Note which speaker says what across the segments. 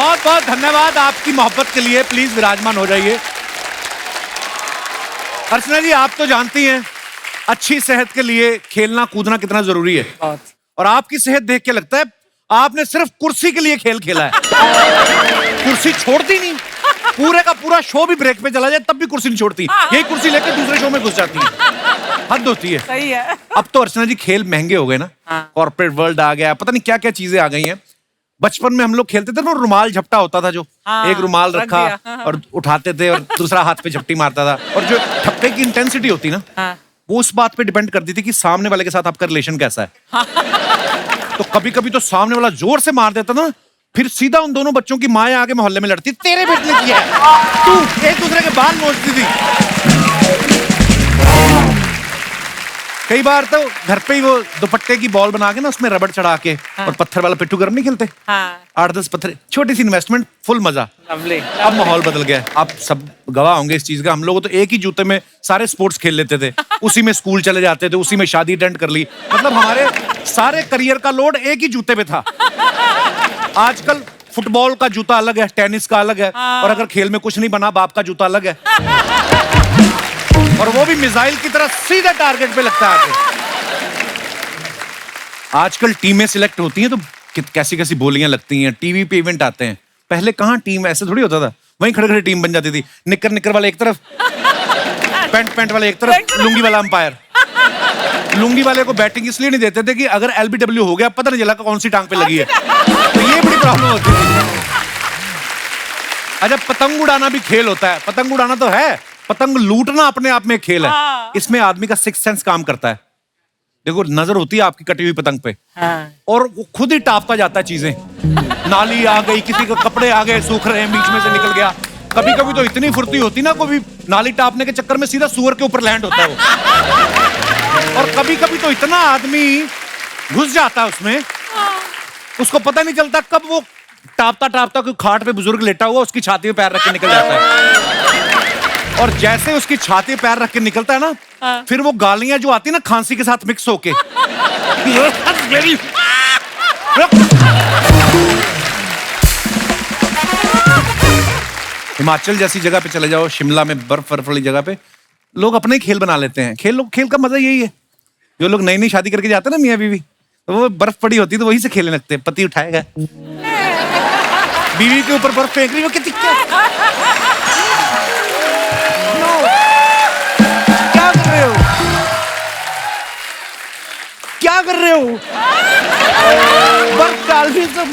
Speaker 1: बहुत बहुत धन्यवाद आपकी मोहब्बत के लिए। प्लीज विराजमान हो जाइए। अर्चना जी, आप तो जानती हैं अच्छी सेहत के लिए खेलना कूदना कितना जरूरी है। और आपकी सेहत देख के लगता है आपने सिर्फ कुर्सी के लिए खेल खेला है। कुर्सी छोड़ती नहीं, पूरे का पूरा शो भी ब्रेक पे चला जाए तब भी कुर्सी नहीं छोड़ती। यही कुर्सी लेकर दूसरे शो में घुस जाती है। हद होती है।
Speaker 2: सही है।
Speaker 1: अब तो अर्चना जी खेल महंगे हो गए ना। कॉर्पोरेट वर्ल्ड आ गया, पता नहीं क्या क्या चीजें आ गई हैं। बचपन में हम लोग खेलते थे ना, रुमाल झपटा होता था जो, एक रुमाल रखा और उठाते थे और दूसरा हाथ पे झपटी मारता था। और जो ठप्पे की इंटेंसिटी होती ना, वो उस बात पे डिपेंड करती थी कि सामने वाले के साथ आपका रिलेशन कैसा है। तो कभी कभी तो सामने वाला जोर से मार देता ना, फिर सीधा उन दोनों बच्चों की माँ आगे मोहल्ले में लड़ती, तेरे बेटे ने किया है, तू, एक दूसरे के बाल नोचती थी। कई बार तो घर पे ही वो दुपट्टे की बॉल बना के ना, उसमें रबड़ चढ़ा के और पत्थर वाला पिट्ठू गरम नहीं खेलते। 8-10 पत्थर, छोटी सी इन्वेस्टमेंट, फुल मजा। अब माहौल बदल गया है। आप सब गवाह होंगे इस चीज का। हम लोग तो एक ही जूते में सारे स्पोर्ट्स खेल लेते थे, उसी में स्कूल चले जाते थे, उसी में शादी अटेंड कर ली। मतलब हमारे सारे करियर का लोड एक ही जूते पे था। आजकल फुटबॉल का जूता अलग है, टेनिस का अलग है, और अगर खेल में कुछ नहीं बना, बाप का जूता अलग है। और वो भी मिसाइल की तरह सीधा टारगेट पे लगता है। आजकल टीमें सिलेक्ट होती हैं तो कैसी कैसी बोलियां लगती हैं। टीवी पे इवेंट आते हैं, पहले कहां टीम ऐसे थोड़ी होता था, वहीं खड़े खड़े टीम बन जाती थी। निक्कर वाले एक तरफ, पैंट वाले एक तरफ, लुंगी वाला अंपायर। लुंगी वाले को बैटिंग इसलिए नहीं देते थे कि अगर LBW हो गया पता नहीं चला कौन सी टांग पे लगी है, तो ये बड़ी प्रॉब्लम होती थी। अच्छा, पतंग उड़ाना भी खेल होता है। पतंग उड़ाना तो है, पतंग लूटना अपने आप में एक खेल है। इसमें आदमी का सिक्स सेंस काम करता है। देखो, नजर होती है आपकी कटी हुई पतंग पे, और वो खुद ही टापता जाता है चीजें। नाली आ गई, किसी के कपड़े आ गए, सूख रहे हैं, बीच में से निकल गया। कभी कभी तो इतनी फुर्ती होती ना, कोई नाली टापने के चक्कर में सीधा सुअर के ऊपर लैंड होता है वो। और कभी कभी तो इतना आदमी घुस जाता है उसमें, उसको पता नहीं चलता कब वो टापता टापता कोई खाट पे बुजुर्ग लेटा हुआ उसकी छाती पे पैर रख के निकल जाता है। और जैसे उसकी छाती पे पैर रख के निकलता है ना, फिर वो गालियां जो आती है ना खांसी के साथ मिक्स होके, हिमाचल जैसी जगह पे चले जाओ, शिमला में बर्फ वाली जगह पे लोग अपने ही खेल बना लेते हैं। खेल का मजा यही है। जो लोग नई नई शादी करके जाते हैं ना मियां बीवी, तो वो बर्फ पड़ी होती है तो वहीं से खेलने लगते हैं। पति उठाएगा, बीवी के ऊपर बर्फ फेंक रही हो, कितनी क्या कर रहे हो, क्या कर रहे हो, बर्फ डाल दी सब।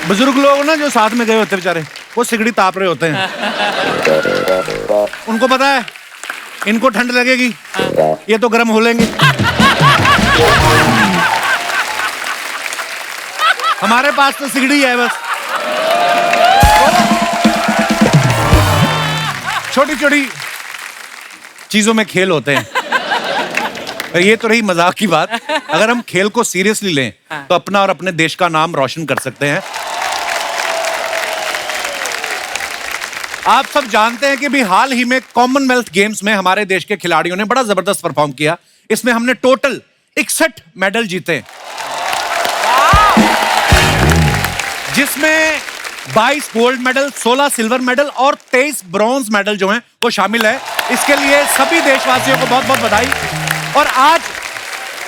Speaker 1: बुजुर्ग लोग ना जो साथ में गए होते बेचारे, वो सिगड़ी ताप रहे होते हैं। उनको पता है इनको ठंड लगेगी, ये तो गर्म हो लेंगे। हमारे पास तो सिगड़ी है बस। छोटी छोटी चीजों में खेल होते हैं। ये तो रही मजाक की बात। अगर हम खेल को सीरियसली लें तो अपना और अपने देश का नाम रोशन कर सकते हैं। आप सब जानते हैं कि भी हाल ही में कॉमनवेल्थ गेम्स में हमारे देश के खिलाड़ियों ने बड़ा जबरदस्त परफॉर्म किया। इसमें हमने टोटल 61 मेडल जीते, जिसमें 22 गोल्ड मेडल, 16 सिल्वर मेडल और 23 ब्रॉन्ज मेडल जो हैं वो शामिल है। इसके लिए सभी देशवासियों को बहुत बहुत बधाई। और आज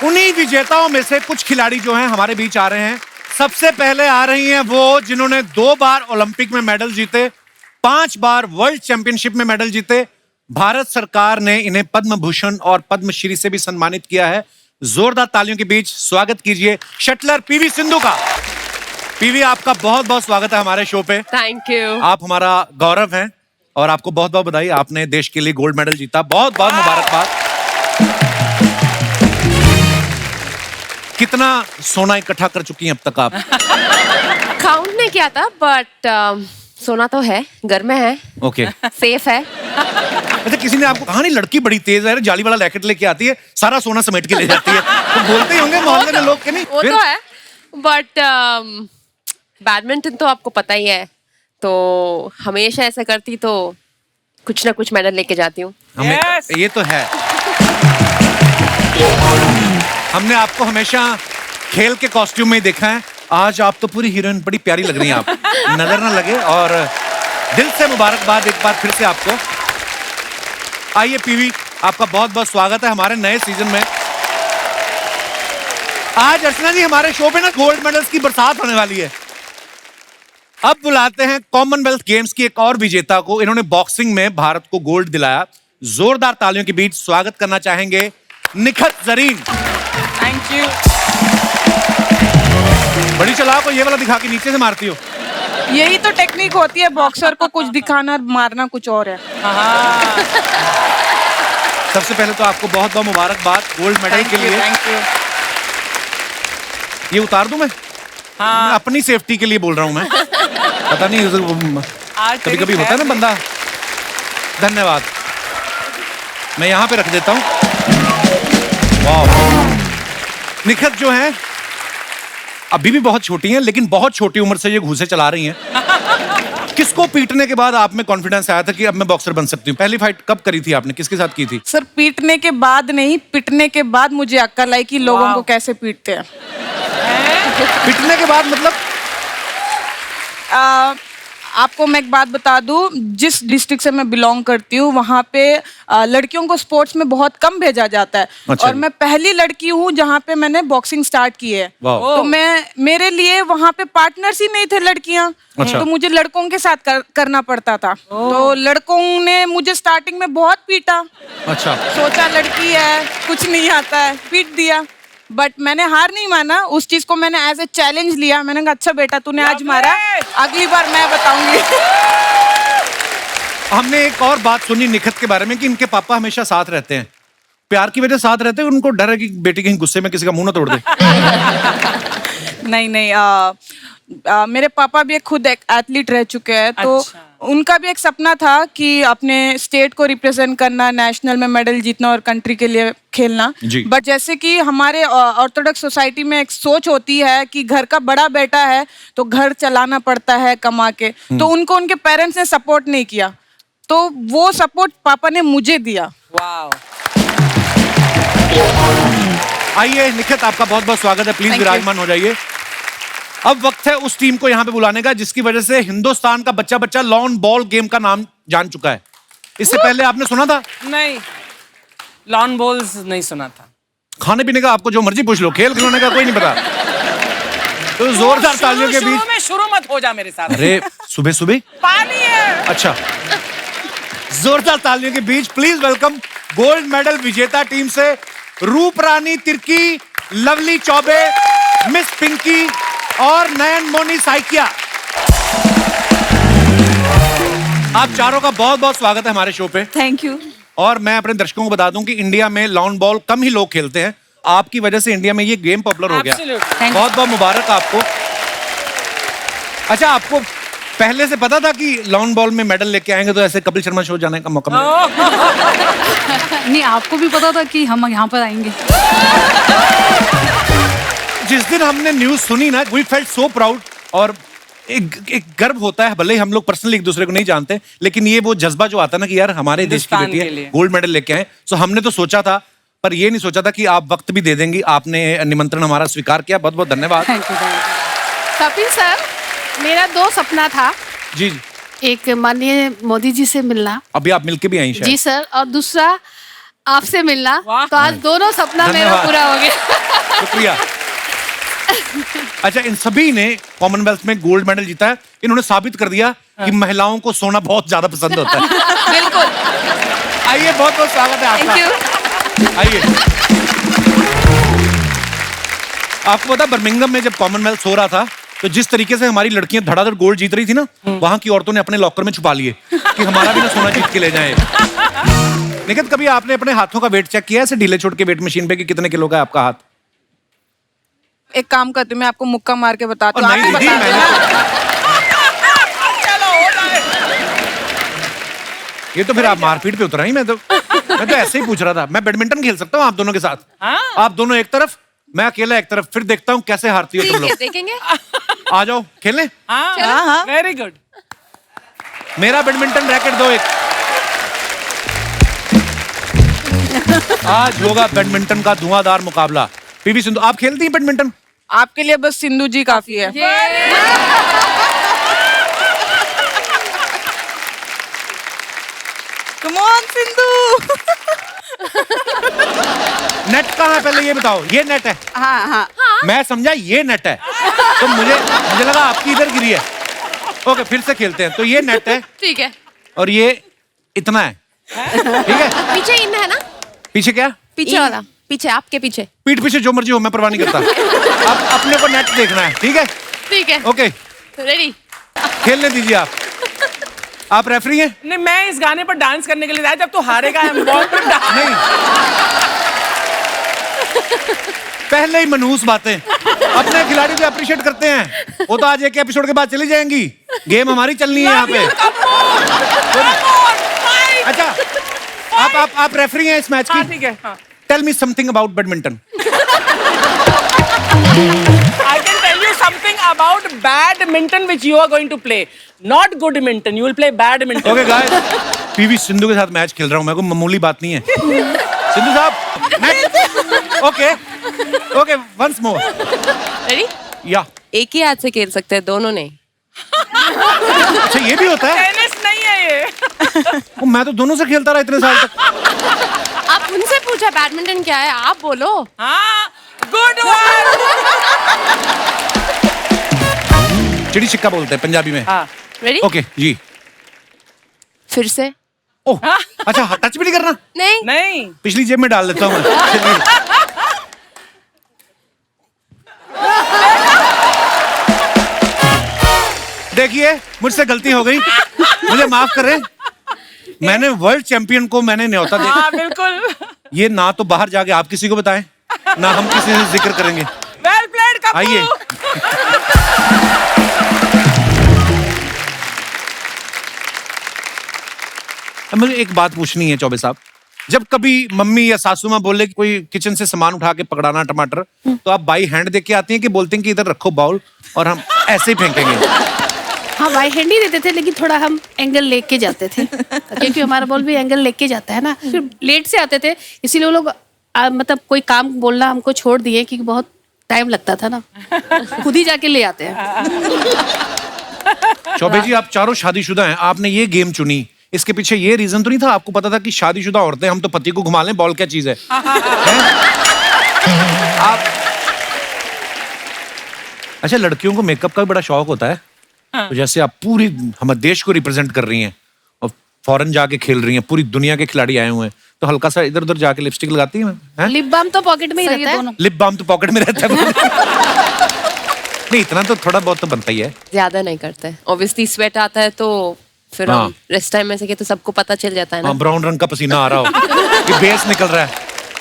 Speaker 1: उन्हीं विजेताओं में से कुछ खिलाड़ी जो हैं हमारे बीच आ रहे हैं। सबसे पहले आ रही हैं वो जिन्होंने 2 बार ओलंपिक में मेडल जीते, 5 बार वर्ल्ड चैंपियनशिप में मेडल जीते। भारत सरकार ने इन्हें पद्म भूषण और पद्मश्री से भी सम्मानित किया है। जोरदार तालियों के बीच स्वागत कीजिए शटलर पीवी सिंधु का। पीवी, आपका बहुत बहुत स्वागत है हमारे शो पे।
Speaker 2: Thank you.
Speaker 1: आप हमारा गौरव हैं और आपको बहुत बहुत बधाई। आपने देश के लिए गोल्ड मेडल जीता, बहुत बहुत मुबारकबाद। कितना सोना इकट्ठा कर चुकी हैं अब तक आप?
Speaker 2: काउंट नहीं किया था, बट सोना तो है, घर में है।
Speaker 1: ओके,
Speaker 2: सेफ है।
Speaker 1: अच्छा, किसी ने आपको कहा नहीं लड़की बड़ी तेज है, जाली वाला लैकेट लेके आती है, सारा सोना समेट के ले जाती है, तो बोलते ही होंगे मोहल्ले में लोग के नहीं?
Speaker 2: वो तो है, बट बैडमिंटन तो आपको पता ही है, तो हमेशा ऐसा करती तो कुछ ना कुछ मेडल लेके जाती हूँ।
Speaker 1: yes! ये तो है। हमने आपको हमेशा खेल के कॉस्ट्यूम में ही देखा है। आज आप तो पूरी हीरोइन बड़ी प्यारी लग रही हैं आप, नजर ना लगे। और दिल से मुबारकबाद एक बार फिर से आपको। आइए पीवी, आपका बहुत बहुत स्वागत है हमारे नए सीजन में। आज अर्चना जी हमारे शो पे ना गोल्ड मेडल्स की बरसात होने वाली है। अब बुलाते हैं कॉमनवेल्थ गेम्स की एक और विजेता को। इन्होंने बॉक्सिंग में भारत को गोल्ड दिलाया। जोरदार तालियों के बीच स्वागत करना चाहेंगे निखत जरीन।
Speaker 3: Thank you.
Speaker 1: बड़ी चालाक हो, ये वाला दिखा के नीचे से मारती हो।
Speaker 3: यही तो टेक्निक होती है, बॉक्सर को कुछ दिखाना मारना कुछ और है।
Speaker 1: सबसे पहले तो आपको बहुत बहुत मुबारकबाद गोल्ड मेडल के लिए।
Speaker 3: Thank you.
Speaker 1: ये उतार दूं मैं? मैं अपनी सेफ्टी के लिए बोल रहा हूं मैं। पता नहीं कभी कभी होता है ना बंदा। धन्यवाद, मैं यहाँ पे रख देता हूँ। वाह, निखत जो है अभी भी बहुत छोटी हैं, लेकिन बहुत छोटी उम्र से ये घूसे चला रही हैं। किसको पीटने के बाद आप में कॉन्फिडेंस आया था कि अब मैं बॉक्सर बन सकती हूँ? पहली फाइट कब करी थी आपने, किसके साथ की थी?
Speaker 3: सर पीटने के बाद नहीं, पिटने के बाद मुझे अक्ल आई कि लोगों को कैसे पीटते हैं।
Speaker 1: पीटने के बाद मतलब?
Speaker 3: आपको मैं एक बात बता दूं, जिस डिस्ट्रिक्ट से मैं बिलोंग करती हूँ वहाँ पे लड़कियों को स्पोर्ट्स में बहुत कम भेजा जाता है।
Speaker 1: अच्छा।
Speaker 3: और मैं पहली लड़की हूँ जहाँ पे मैंने बॉक्सिंग स्टार्ट की है। तो मेरे लिए वहाँ पे पार्टनर्स ही नहीं थे लड़कियाँ।
Speaker 1: अच्छा।
Speaker 3: तो मुझे लड़कों के साथ करना पड़ता था। तो लड़कों ने मुझे स्टार्टिंग में बहुत पीटा।
Speaker 1: अच्छा।
Speaker 3: सोचा लड़की है कुछ नहीं आता है, पीट दिया। बट मैंने हार नहीं माना, उस चीज को मैंने एज ए चैलेंज लिया। मैंने कहा अच्छा बेटा तूने आज मारा, अगली बार मैं बताऊंगी।
Speaker 1: हमने एक और बात सुनी निखत के बारे में कि इनके पापा हमेशा साथ रहते हैं, प्यार की वजह से साथ रहते हैं। उनको डर है कि बेटी कहीं गुस्से में किसी का मुंह ना तोड़ दे।
Speaker 3: नहीं नहीं, मेरे पापा भी खुद एक एथलीट रह चुके हैं। तो उनका भी एक सपना था कि अपने स्टेट को रिप्रेजेंट करना, नेशनल में मेडल जीतना और कंट्री के लिए खेलना। बट जैसे कि हमारे ऑर्थोडॉक्स सोसाइटी में एक सोच होती है कि घर का बड़ा बेटा है तो घर चलाना पड़ता है कमा के, तो उनको उनके पेरेंट्स ने सपोर्ट नहीं किया। तो वो सपोर्ट पापा ने मुझे दिया।
Speaker 1: आइए निखत, आपका बहुत बहुत स्वागत है। प्लीज विराजमान हो जाइए। अब वक्त है उस टीम को यहाँ पे बुलाने का जिसकी वजह से हिंदुस्तान का बच्चा बच्चा लॉन बॉल गेम का नाम जान चुका है। इससे पहले आपने सुना था?
Speaker 4: नहीं, लॉन बॉल्स नहीं सुना था।
Speaker 1: खाने पीने का आपको जो मर्जी पूछ लो, खेल खिलौने का कोई नहीं पता। तो जोरदार तालियों के बीच
Speaker 4: शुरू मत हो जा मेरे साथ।
Speaker 1: अरे सुबह सुबह
Speaker 4: पानी है।
Speaker 1: अच्छा, जोरदार तालियों के बीच प्लीज वेलकम गोल्ड मेडल विजेता टीम से रूप रानी तिर्की, लवली चौबे, मिस पिंकी और नयन मोनी साइकिया। आप चारों का बहुत बहुत स्वागत है हमारे शो पे।
Speaker 3: Thank you.
Speaker 1: और मैं अपने दर्शकों को बता दूं कि इंडिया में लॉन बॉल कम ही लोग खेलते हैं। आपकी वजह से इंडिया में ये गेम पॉपुलर हो गया। बहुत बहुत मुबारक आपको। अच्छा, आपको पहले से पता था कि लॉन बॉल में मेडल लेके आएंगे तो ऐसे कपिल शर्मा शो जाने का मौका मिलेगा?
Speaker 5: नहीं, आपको भी पता था कि हम यहाँ पर आएंगे?
Speaker 1: जिस दिन हमने न्यूज सुनी ना, वी फेल्ट सो प्राउड। और एक गर्व होता है, भले ही हम लोग पर्सनली एक दूसरे को नहीं जानते, लेकिन ये वो जज्बा जो आता है ना कि यार हमारे देश की बेटी है, गोल्ड मेडल लेके आए। सो हमने तो सोचा था, पर ये नहीं सोचा था कि आप वक्त भी दे देंगी। आपने निमंत्रण हमारा स्वीकार किया, बहुत बहुत धन्यवाद।
Speaker 5: कपिल सर, मेरा 2 सपना था।
Speaker 1: जी।
Speaker 5: एक माननीय मोदी जी से मिलना।
Speaker 1: अभी आप मिलके भी आई शायद।
Speaker 5: जी सर, और दूसरा आपसे मिलना। तो आज दोनों सपना मेरा पूरा हो गया।
Speaker 1: शुक्रिया। अच्छा, इन सभी ने कॉमनवेल्थ में गोल्ड मेडल जीता है। इन्होंने साबित कर दिया कि महिलाओं को सोना बहुत ज्यादा पसंद होता है।
Speaker 3: बिल्कुल।
Speaker 1: आइए, बहुत बहुत स्वागत है आपका। आइए। आपको पता, बर्मिंघम में जब कॉमनवेल्थ हो रहा था तो जिस तरीके से हमारी लड़कियां धड़ाधड़ गोल्ड जीत रही थी ना, वहां की औरतों ने अपने लॉकर में छुपा लिए कि हमारा भी ना सोना जीत के ले जाए। लेकिन कभी आपने अपने हाथों का वेट चेक किया ऐसे ढीले छोड़ के वेट मशीन पे कि कितने किलो का है आपका हाथ?
Speaker 3: एक काम करती हूँ, मैं आपको मुक्का मार के बताती हूँ।
Speaker 1: नहीं दीदी, ये तो फिर आप मारपीट पे उतरा ही। मैं तो ऐसे ही पूछ रहा था। मैं बैडमिंटन खेल सकता हूँ आप दोनों के साथ। आप दोनों एक तरफ, मैं अकेला एक तरफ, फिर देखता हूँ कैसे हारती हो तुम लोग।
Speaker 2: देखेंगे।
Speaker 1: आ जाओ खेलने।
Speaker 4: हाँ, वेरी गुड।
Speaker 1: मेरा बैडमिंटन रैकेट दो एक। आज होगा बैडमिंटन का धुआंधार मुकाबला। पीवी सिंधु, आप खेलती हैं बैडमिंटन?
Speaker 3: आपके लिए बस सिंधु जी काफी है। Come on Sindhu.
Speaker 1: नेट कहाँ है पहले ये बताओ, ये नेट है?
Speaker 3: हाँ हाँ
Speaker 1: मैं समझा ये नेट है, तो मुझे लगा आपकी इधर गिरी है। ओके, फिर से खेलते हैं। तो ये नेट है
Speaker 2: ठीक है।
Speaker 1: और ये इतना है, ठीक है?
Speaker 2: पीछे इन है ना?
Speaker 1: पीछे क्या?
Speaker 2: पीछे वाला, पीछे आपके पीछे।
Speaker 1: पीठ पीछे जो मर्जी हो, मैं परवाह नहीं करता। अब अपने को नेट देखना है, ठीक है?
Speaker 2: ठीक है,
Speaker 1: ओके,
Speaker 2: रेडी।
Speaker 1: खेलने दीजिए आप रेफरी हैं?
Speaker 4: नहीं, मैं इस गाने पर डांस करने के लिए आया, जब तू हारेगा I'm born to dance।
Speaker 1: नहीं, पहले ही मनहूस बातें। अपने खिलाड़ी को अप्रिशिएट करते हैं, वो तो आज एक एपिसोड के बाद चली जाएंगी। गेम हमारी चलनी है यहाँ पे। अच्छा, आप रेफरी हैं इस मैच
Speaker 4: हाँ,
Speaker 1: की?
Speaker 4: ठीक है। हाँ।
Speaker 1: Tell me something about badminton.
Speaker 4: I can tell you something about badminton which you are going to play. Not good minton, you will play badminton.
Speaker 1: Okay guys, PV Sindhu के साथ मैच खेल रहा हूँ, मेरे को मामूली बात नहीं है। सिंधु साहब, okay okay, once more.
Speaker 2: Ready?
Speaker 1: या
Speaker 2: एक ही हाथ से खेल सकते हैं, दोनों नहीं।
Speaker 1: अच्छा, ये भी होता है?
Speaker 4: टेनिस नहीं है ये।
Speaker 1: मैं तो दोनों से खेलता रहा इतने साल तक।
Speaker 2: आप उनसे पूछा बैडमिंटन क्या है, आप बोलो।
Speaker 4: हाँ, good one।
Speaker 1: चिड़ी छिक्का बोलते हैं पंजाबी में।
Speaker 4: हाँ।
Speaker 2: रेडी?
Speaker 1: ओके जी।
Speaker 2: फिर से?
Speaker 1: ओह, अच्छा, टच भी नहीं करना?
Speaker 2: नहीं।
Speaker 4: नहीं।
Speaker 1: पिछली जेब में डाल देता हूँ मैं। देखिए, मुझसे गलती हो गई, मुझे माफ करें। मैंने वर्ल्ड चैंपियन को मैंने न्योता दिया।
Speaker 4: हाँ, बिल्कुल।
Speaker 1: ये ना तो बाहर जाके आप किसी को बताएं, ना हम किसी से जिक्र करेंगे।
Speaker 4: Well played, Kappu.
Speaker 1: आइए। अब मुझे एक बात पूछनी है चौबे साहब, जब कभी मम्मी या सासू माँ बोले कि कोई किचन से सामान उठा के पकड़ाना टमाटर, तो आप बाई हैंड देके आती हैं कि बोलते हैं कि इधर रखो बाउल और हम ऐसे ही फेंकेंगे?
Speaker 5: हाँ, बाई हैंड ही देते थे, लेकिन थोड़ा हम एंगल लेके जाते थे, क्योंकि हमारा बॉल भी एंगल लेके जाता है ना। फिर लेट से आते थे, इसीलिए वो लोग मतलब कोई काम बोलना हमको छोड़ दिए, क्योंकि बहुत टाइम लगता था ना। खुद ही जाके ले आते हैं।
Speaker 1: चौबे जी, आप चारों शादीशुदा हैं, आपने ये गेम चुनी, इसके पीछे ये रीजन तो नहीं था? आपको पता था कि शादीशुदा औरतें, हम तो पति को घुमा लें, बॉल क्या चीज है? आप अच्छा, लड़कियों को मेकअप का भी बड़ा शौक होता है। तो जैसे आप पूरी हमारे देश को रिप्रेजेंट कर रही हैं और फॉरेन जाके खेल रही हैं, पूरी दुनिया के खिलाड़ी आए हुए हैं, तो हल्का सा इधर उधर जाके लिपस्टिक लगाती हैं?
Speaker 5: लिप बाम तो पॉकेट में ही रहता है।
Speaker 1: लिप बाम तो पॉकेट में रहता है। नहीं, इतना तो थोड़ा बहुत तो बनता ही है।
Speaker 2: ज्यादा नहीं करते, ऑब्वियसली स्वेट आता है तो फिर
Speaker 1: हाँ।
Speaker 2: हम रेस्ट टाइम में से तो सबको पता चल जाता है ना।
Speaker 1: हाँ, ब्राउन रंग का पसीना आ रहा हो कि बेस निकल रहा है।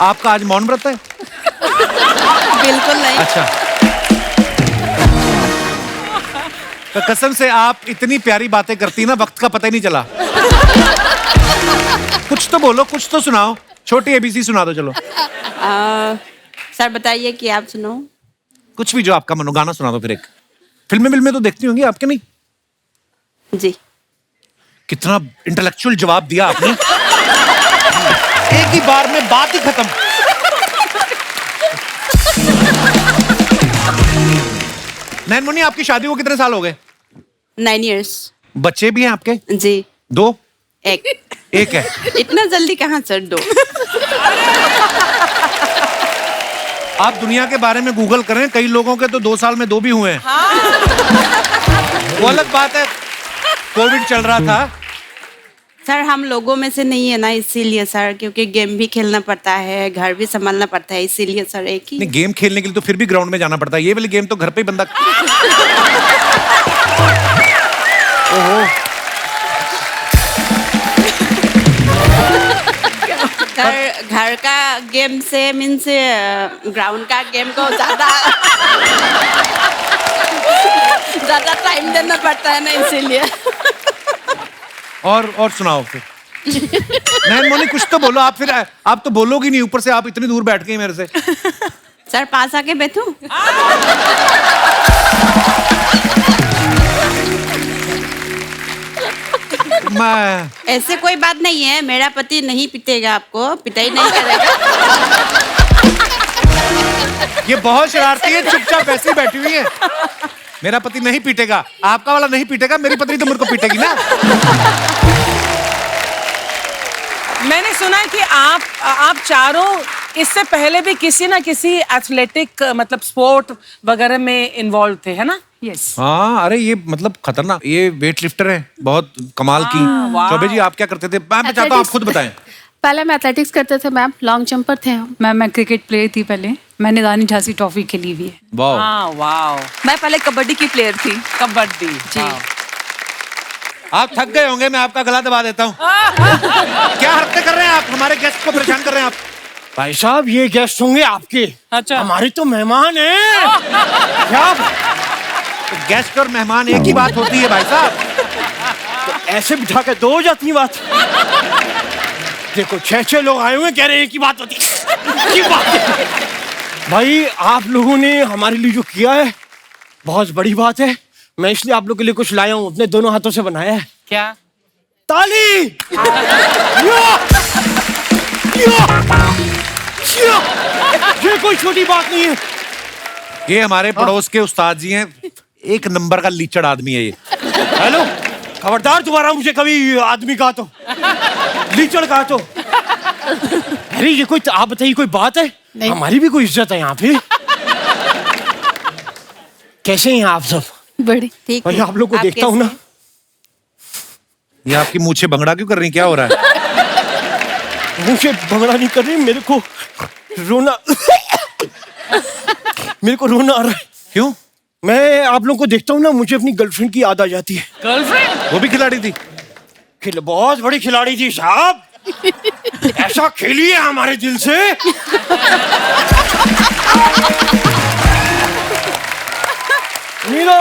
Speaker 1: आपका आज मौन व्रत है?
Speaker 3: बिल्कुल नहीं।
Speaker 1: अच्छा, तो कसम से आप इतनी प्यारी बातें करती ना, वक्त का पता ही नहीं चला। कुछ तो बोलो, कुछ तो सुनाओ, छोटी एबीसी सुना दो चलो।
Speaker 6: सर बताइए कि आप सुनाओ।
Speaker 1: कुछ भी जो आपका मन हो, गाना सुना दो फिर एक। फिल्में तो देखती होंगी आपके? नहीं?
Speaker 6: जी।
Speaker 1: कितना इंटेलेक्चुअल जवाब दिया आपने। एक ही बार में बात ही खत्म। नैन मुन्नी, आपकी शादी को कितने साल हो गए?
Speaker 6: 9 years।
Speaker 1: बच्चे भी हैं आपके?
Speaker 6: जी।
Speaker 1: 2?
Speaker 6: एक
Speaker 1: है।
Speaker 6: इतना जल्दी कहाँ सर? 2।
Speaker 1: आप दुनिया के बारे में गूगल करें, कई लोगों के तो 2 साल में 2 भी हुए हैं। वो अलग बात है, कोविड चल रहा था।
Speaker 6: सर हम लोगों में से नहीं है ना, इसीलिए सर, क्योंकि गेम भी खेलना पड़ता है, घर भी संभालना पड़ता है, इसीलिए सर एक ही।
Speaker 1: नहीं, गेम खेलने के लिए तो फिर भी ग्राउंड में जाना पड़ता है, ये वाली गेम तो घर पे ही बंदा। ओहो,
Speaker 6: घर का गेम से मीन्स ग्राउंड का गेम को ज्यादा टाइम देना पड़ता है ना, इसीलिए।
Speaker 1: और सुनाओ फिर। नैन मोनी, कुछ तो बोलो आप। फिर आप तो बोलोगी नहीं, ऊपर से आप इतनी दूर बैठ गई मेरे से।
Speaker 6: सर पास आके बैठूं?
Speaker 1: मैं
Speaker 6: ऐसे कोई बात नहीं है, मेरा पति नहीं पीटेगा आपको, पिटाई नहीं करेगा।
Speaker 1: ये बहुत शरारती है, चुपचाप ऐसे ही बैठी हुई है। मेरा पति नहीं पीटेगा, आपका वाला नहीं पीटेगा, मेरी पत्नी तो मेरे को पीटेगी ना।
Speaker 4: मैंने सुना है कि आप चारों इससे पहले भी किसी ना किसी एथलेटिक मतलब स्पोर्ट वगैरह में इन्वॉल्व थे, है ना?
Speaker 3: यस
Speaker 1: हाँ, अरे ये मतलब खतरनाक, ये वेट लिफ्टर है, बहुत कमाल की। चौबे जी आप क्या करते थे? मैं चाहता हूँ आप खुद बताएं।
Speaker 5: पहले मैं एथलेटिक्स करते थे मैम, लॉन्ग जंपर थे हम।
Speaker 7: मैं क्रिकेट प्लेयर थी पहले, मैंने रानी झांसी ट्रॉफी खेली हुई है।
Speaker 1: वाह,
Speaker 4: हाँ, वाओ,
Speaker 3: मैं पहले कबड्डी की प्लेयर थी।
Speaker 4: कबड्डी जी।
Speaker 1: आप थक गए होंगे, मैं आपका गला दबा देता हूँ। क्या हरकतें कर रहे हैं आप? हमारे गेस्ट को परेशान कर रहे हैं आप।
Speaker 8: भाई साहब ये गेस्ट होंगे आपके,
Speaker 4: अच्छा।
Speaker 8: हमारे तो मेहमान हैं। क्या
Speaker 1: गेस्ट और मेहमान एक ही बात होती है भाई साहब।
Speaker 8: तो ऐसे बिठा के दो हो जाती है बात। देखो 6 लोग आए हुए, कह रहे हैं एक ही बात होती है। की बात है। भाई आप लोगों ने हमारे लिए जो किया है बहुत बड़ी बात है। मैं इसलिए आप लोगों के लिए कुछ लाया हूँ, अपने दोनों हाथों से बनाया है।
Speaker 4: क्या?
Speaker 8: ताली! यो! यो! यो! ये कोई छोटी बात नहीं है।
Speaker 1: ये हमारे पड़ोस के उस्ताद जी हैं, एक नंबर का लीचड़ आदमी है ये।
Speaker 8: हेलो, खबरदार दोबारा मुझे कभी आदमी कहा तो, लीचड़ कहा तो। अरे ये कोई, आप बताइए कोई बात है? हमारी भी कोई इज्जत है यहाँ पे। कैसे हैं आप सब?
Speaker 5: बड़ी
Speaker 6: ठीक
Speaker 8: भाई
Speaker 6: है।
Speaker 8: आप लोग को देखता हूँ ना,
Speaker 1: ये आपकी मूछें भंगड़ा क्यों कर रही हैं? क्या हो रहा है?
Speaker 8: मुझे भंगड़ा नहीं कर रही, मेरे को रोना मेरे को रोना आ रहा है।
Speaker 1: क्यों?
Speaker 8: मैं आप लोग को देखता हूँ ना, मुझे अपनी गर्लफ्रेंड की याद आ जाती है।
Speaker 4: गर्लफ्रेंड?
Speaker 1: वो भी खिलाड़ी थी?
Speaker 8: बहुत बड़ी खिलाड़ी थी साहब। ऐसा खेली है हमारे दिल से। मेरा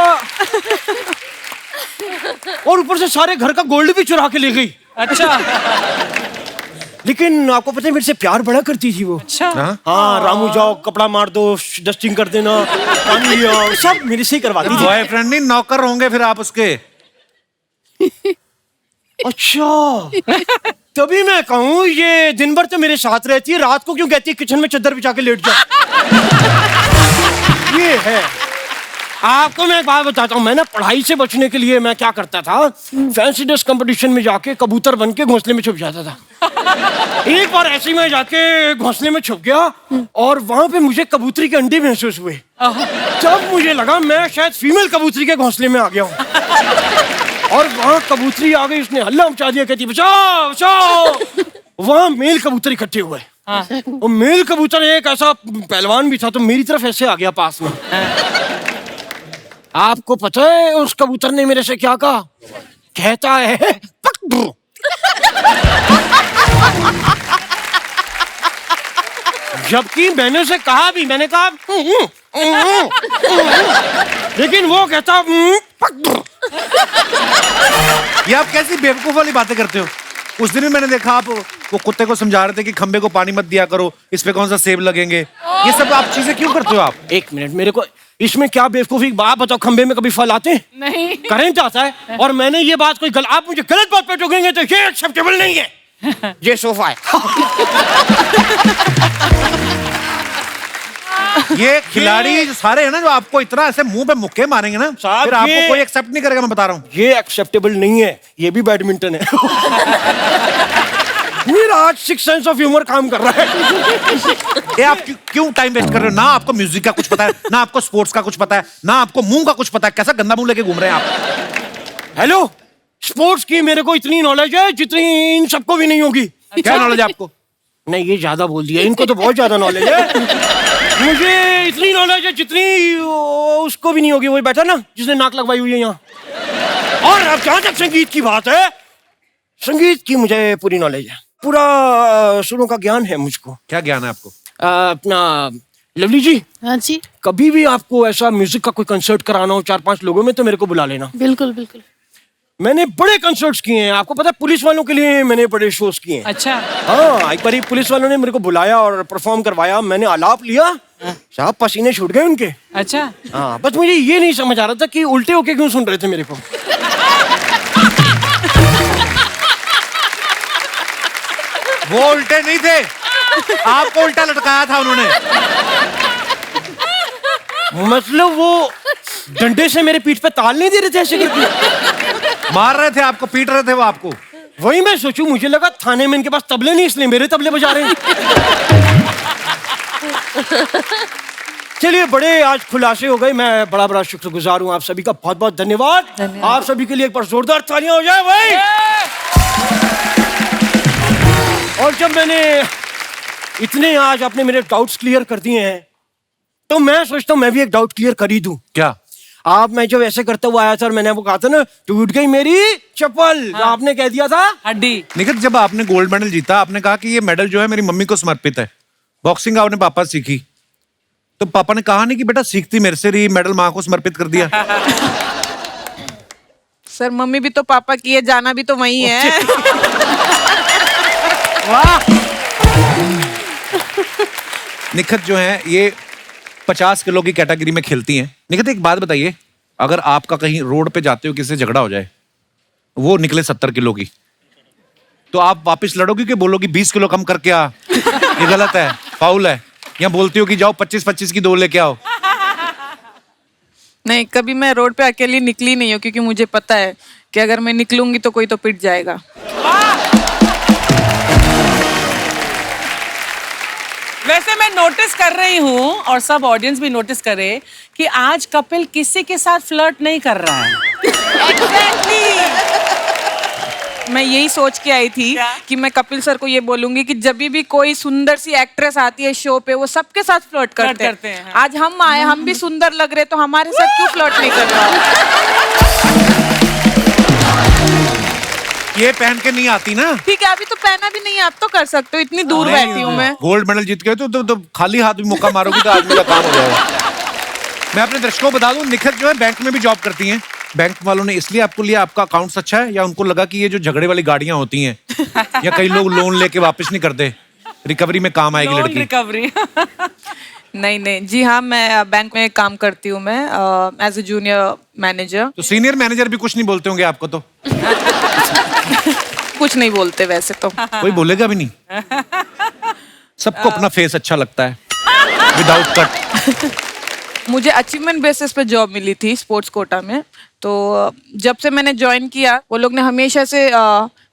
Speaker 8: और ऊपर से सारे घर का गोल्ड भी चुरा के ले गई।
Speaker 4: अच्छा।
Speaker 8: लेकिन आपको पता है मेरे से प्यार बड़ा करती थी वो।
Speaker 4: अच्छा।
Speaker 1: हाँ?
Speaker 8: हाँ, रामू जाओ कपड़ा मार दो, डस्टिंग कर देना, पानी ले आओ, सब मेरे से ही करवाती थी।
Speaker 1: बॉयफ्रेंड नहीं, नौकर होंगे फिर आप उसके।
Speaker 8: अच्छा, तभी मैं कहूँ ये दिन भर तो मेरे साथ रहती है, रात को क्यों कहती है किचन में चद्दर बिछा के लेट जाओ। ये है। आपको मैं एक बात बताता हूँ, मैं ना पढ़ाई से बचने के लिए मैं क्या करता था, फैंसी ड्रेस कंपटीशन में जाके कबूतर बन के घोंसले में छुप जाता था। एक बार ऐसे ही मैं जाके घोंसले में छुप गया और वहां पे मुझे कबूतरी के अंडे महसूस हुए। जब मुझे लगा मैं शायद फीमेल कबूतरी के घोंसले में आ गया हूँ और वहां कबूतरी आ गई, उसने हल्ला मचा दिया, कहती बचाओ बचाओ। वहां मेल कबूतर इकट्ठे हुए और मेल कबूतर एक ऐसा पहलवान भी था, तो मेरी तरफ ऐसे आ गया पास में। आपको पता है उस कबूतर ने मेरे से क्या कहा? कहता है पक। जबकि मैंने उसे कहा भी, मैंने कहा लेकिन वो कहता पक।
Speaker 1: ये आप कैसी बेवकूफ वाली बातें करते हो? उस दिन भी मैंने देखा आप वो कुत्ते को समझा रहे थे कि खंबे को पानी मत दिया करो, इस पे कौन सा सेब लगेंगे। ये सब आप चीजें क्यों करते हो आप?
Speaker 8: एक मिनट, मेरे को इसमें क्या बेवकूफी बात बताओ, खंबे में कभी फल आते हैं?
Speaker 4: नहीं।
Speaker 8: करंट आता है। और मैंने ये बात कोई आप मुझे गलत बात पे टोकेंगे तो ये एक्सेप्टेबल नहीं है। ये सोफा है।
Speaker 1: ये खिलाड़ी जो सारे हैं ना, जो आपको इतना ऐसे मुंह पे मुक्के मारेंगे ना,
Speaker 8: साहब,
Speaker 1: फिर आपको
Speaker 8: ये-
Speaker 1: कोई एक्सेप्ट नहीं करेगा, मैं बता रहा हूँ।
Speaker 8: ये एक्सेप्टेबल नहीं है, ये भी बैडमिंटन है। मेरा आज सिक्स सेंस ऑफ ह्यूमर काम कर रहा है।
Speaker 1: ये आप क्यों टाइम वेस्ट कर रहे हो? ना आपको म्यूजिक का कुछ पता है, ना आपको स्पोर्ट्स का कुछ पता है, ना आपको मुंह का कुछ पता है। कैसा गंदा मुंह लेके घूम रहे हैं आप?
Speaker 8: हेलो, स्पोर्ट्स की मेरे को इतनी नॉलेज है जितनी इन सबको भी नहीं होगी।
Speaker 1: क्या नॉलेज है आपको?
Speaker 8: नहीं, ये ज्यादा बोल दिया, इनको तो बहुत ज्यादा नॉलेज है। मुझे इतनी नॉलेज है जितनी उसको भी नहीं होगी, वही बैठा ना जिसने नाक लगवाई हुई है यहाँ। और अब जहां तक संगीत की बात है, संगीत की मुझे पूरी नॉलेज है, पूरा सुरों का ज्ञान है मुझको।
Speaker 1: क्या ज्ञान है आपको?
Speaker 8: अपना लवली जी,
Speaker 5: हाँ जी,
Speaker 8: कभी भी आपको ऐसा म्यूजिक का कोई कंसर्ट कराना हो 4-5 लोगों में तो मेरे को बुला लेना।
Speaker 5: बिल्कुल बिल्कुल।
Speaker 8: मैंने बड़े कंसर्ट्स किए हैं, आपको पता है, पुलिस वालों के लिए मैंने बड़े शोज किए हैं।
Speaker 4: अच्छा।
Speaker 8: हाँ, एक बार पुलिस वालों ने मेरे को बुलाया और परफॉर्म करवाया, मैंने आलाप लिया, साहब पसीने छूट गए उनके।
Speaker 4: अच्छा।
Speaker 8: हाँ, बस मुझे ये नहीं समझ आ रहा था कि उल्टे होके क्यों सुन रहे थे मेरे को।
Speaker 1: वो उल्टे नहीं थे, आपको उल्टा लटकाया था उन्होंने।
Speaker 8: मतलब वो डंडे से मेरे पीठ पे ताल नहीं दे रहे थे ऐसे करके?
Speaker 1: मार रहे थे आपको, पीट रहे थे वो आपको।
Speaker 8: वही मैं सोचूं, मुझे लगा थाने में इनके पास तबले नहीं इसलिए मेरे तबले बजा रहे हैं। चलिए, बड़े आज खुलासे हो गए। मैं बड़ा बड़ा शुक्रगुजार हूँ आप सभी का, बहुत बहुत धन्यवाद। आप सभी के लिए एक बार जोरदार तालियां हो जाए भाई। और जब मैंने इतने आज आपने मेरे डाउट्स क्लियर कर दिए हैं, तो मैं सोचता हूँ मैं भी एक डाउट क्लियर कर ही दूं।
Speaker 1: क्या?
Speaker 8: आप मैं जब ऐसे करता हुआ आया था और मैंने वो कहा था ना, टूट गई मेरी चप्पल, तो आपने कह दिया था
Speaker 4: हड्डी।
Speaker 1: निखित, जब आपने गोल्ड मेडल जीता, आपने कहा कि ये मेडल जो है मेरी मम्मी को समर्पित है। बॉक्सिंग आपने पापा से सीखी, तो पापा ने कहा नहीं कि बेटा सीखती मेरे से रही, मेडल माँ को समर्पित कर दिया?
Speaker 3: सर मम्मी भी तो पापा की है, जाना भी तो वही है।
Speaker 1: वाह! निखित जो है ये 50 किलो की कैटेगरी में खेलती हैं। निखित, एक बात बताइए, अगर आपका कहीं रोड पे जाते हो किसी से झगड़ा हो जाए, वो निकले 70 किलो की, तो आप वापस लड़ोगे कि बोलोगे 20 किलो कम करके आ, ये गलत है, फाउल है, या बोलती हो कि जाओ 25-25 की 2 लेके आओ?
Speaker 3: नहीं, कभी मैं रोड पे अकेली निकली नहीं हूँ, क्योंकि मुझे पता है कि अगर मैं निकलूंगी तो कोई तो पिट जाएगा।
Speaker 4: वैसे मैं नोटिस कर रही हूँ और सब ऑडियंस भी नोटिस करे कि आज कपिल किसी के साथ फ्लर्ट नहीं कर रहा है।
Speaker 3: मैं यही सोच के आई थी कि मैं कपिल सर को ये बोलूंगी कि जब भी कोई सुंदर सी एक्ट्रेस आती है शो पे, वो सबके साथ फ्लर्ट करते हैं।
Speaker 4: हाँ।
Speaker 3: आज हम आए, हम भी सुंदर लग रहे, तो हमारे साथ क्यों फ्लर्ट नहीं कर रहा?
Speaker 1: ये पहन के नहीं आती ना।
Speaker 3: ठीक है, अभी तो पहना भी नहीं है, आप तो कर सकते हो, इतनी दूर बैठी हूँ मैं।
Speaker 1: गोल्ड मेडल जीत गए तो खाली हाथ भी मौका मारोगी तो आदमी का काम हो जाएगा। मैं अपने दर्शकों को बता दूं, निखित जो है बैंक में भी जॉब करती हैं। बैंक वालों ने इसलिए आपको लिया, आपका अकाउंट्स अच्छा है, या उनको लगा कि ये जो झगड़े वाली गाड़ियां होती हैं या कई लोग लोन लेके वापस नहीं करते, रिकवरी में काम आएगी लड़की?
Speaker 4: रिकवरी।
Speaker 3: नहीं नहीं जी हाँ, मैं बैंक में काम करती हूँ, मैं एज ए जूनियर मैनेजर।
Speaker 1: तो सीनियर मैनेजर भी कुछ नहीं बोलते होंगे आपको? तो
Speaker 3: कुछ नहीं बोलते वैसे तो।
Speaker 1: कोई बोलेगा भी नहीं, सबको अपना फेस अच्छा लगता है विदाउट कट।
Speaker 3: मुझे अचीवमेंट बेसिस पे जॉब मिली थी स्पोर्ट्स कोटा में, तो जब से मैंने ज्वाइन किया, वो लोग ने हमेशा से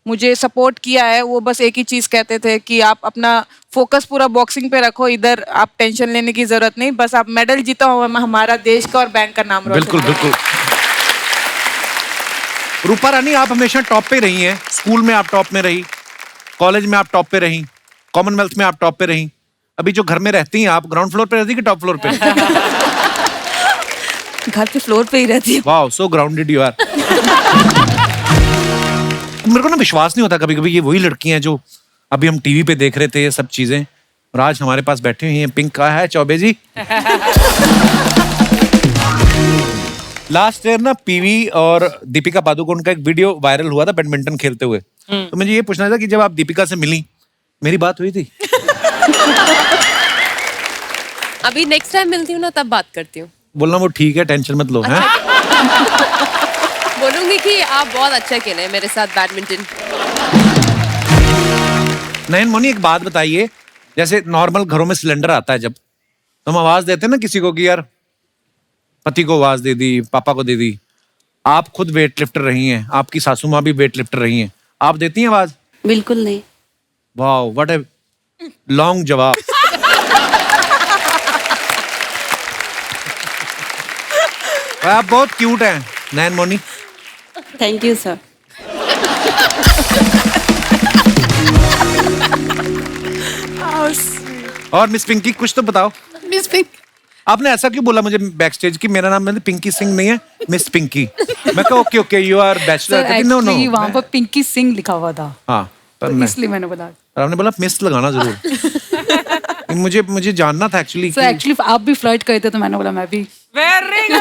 Speaker 3: मुझे सपोर्ट किया है। वो बस एक ही चीज कहते थे कि आप अपना फोकस पूरा बॉक्सिंग पे रखो, इधर आप टेंशन लेने की जरूरत नहीं, बस आप मेडल जीता हो, हमारा देश का और बैंक का नाम रोशन।
Speaker 1: बिल्कुल बिल्कुल। रूपा रानी, आप हमेशा टॉप पे रही हैं। स्कूल में आप टॉप में रही, कॉलेज में आप टॉप पे रही, कॉमनवेल्थ में आप टॉप पे रही। अभी जो घर में रहती हैं आप, ग्राउंड फ्लोर पे रहती कि टॉप फ्लोर पे?
Speaker 3: घर के फ्लोर पे ही रहती हूँ।
Speaker 1: Wow, so grounded you are. मेरे को ना विश्वास नहीं होता कभी कभी, ये वही लड़की हैं जो अभी हम टीवी पे देख रहे थे ये सब चीजें, और आज हमारे पास बैठे हुई हैं। पिंक का है चौबे जी। लास्ट ईयर ना पीवी और दीपिका पादुकोण का एक वीडियो वायरल हुआ था बैडमिंटन खेलते हुए। तो मुझे ये पूछना था कि जब आप दीपिका से मिली, मेरी बात हुई थी?
Speaker 2: अभी नेक्स्ट टाइम मिलती हूँ ना, तब बात करती हूँ।
Speaker 1: बोलना वो ठीक है, टेंशन मत लो। हैं?
Speaker 2: बोलूंगी कि आप बहुत अच्छा खेले हैं मेरे साथ बैडमिंटन।
Speaker 1: नयन मोनी, एक बात बताइए, जैसे नॉर्मल घरों में सिलेंडर आता है, जब तो हम आवाज देते हैं ना किसी को कि यार पति को आवाज दे दी, पापा को दे दी। आप खुद वेट लिफ्टर रही हैं, आपकी सासू माँ भी वेट लिफ्टर रही हैं, आप देती हैं आवाज?
Speaker 6: बिल्कुल नहीं।
Speaker 1: वाओ, व्हाट ए लॉन्ग जवाब। आप बहुत क्यूट हैं Nayan Moni.
Speaker 6: Thank you sir.
Speaker 1: और मिस पिंकी, कुछ तो बताओ।
Speaker 5: मिस पिंक,
Speaker 1: आपने ऐसा क्यों बोला मुझे बैक स्टेज की मेरा नाम पिंकी सिंह नहीं है, मिस पिंकी? मैं कहा okay okay, you are bachelor. No no,
Speaker 7: वहाँ पर पिंकी सिंह लिखा हुआ था,
Speaker 1: हाँ, पर
Speaker 7: तो
Speaker 1: मैं,
Speaker 7: इसलिए मैंने बोला।
Speaker 1: और आपने बोला मिस लगाना जरूर। मुझे जानना था एक्चुअली।
Speaker 7: सो एक्चुअली आप भी फ्लर्ट करे थे, तो मैंने बोला मैं भी।
Speaker 4: Very good.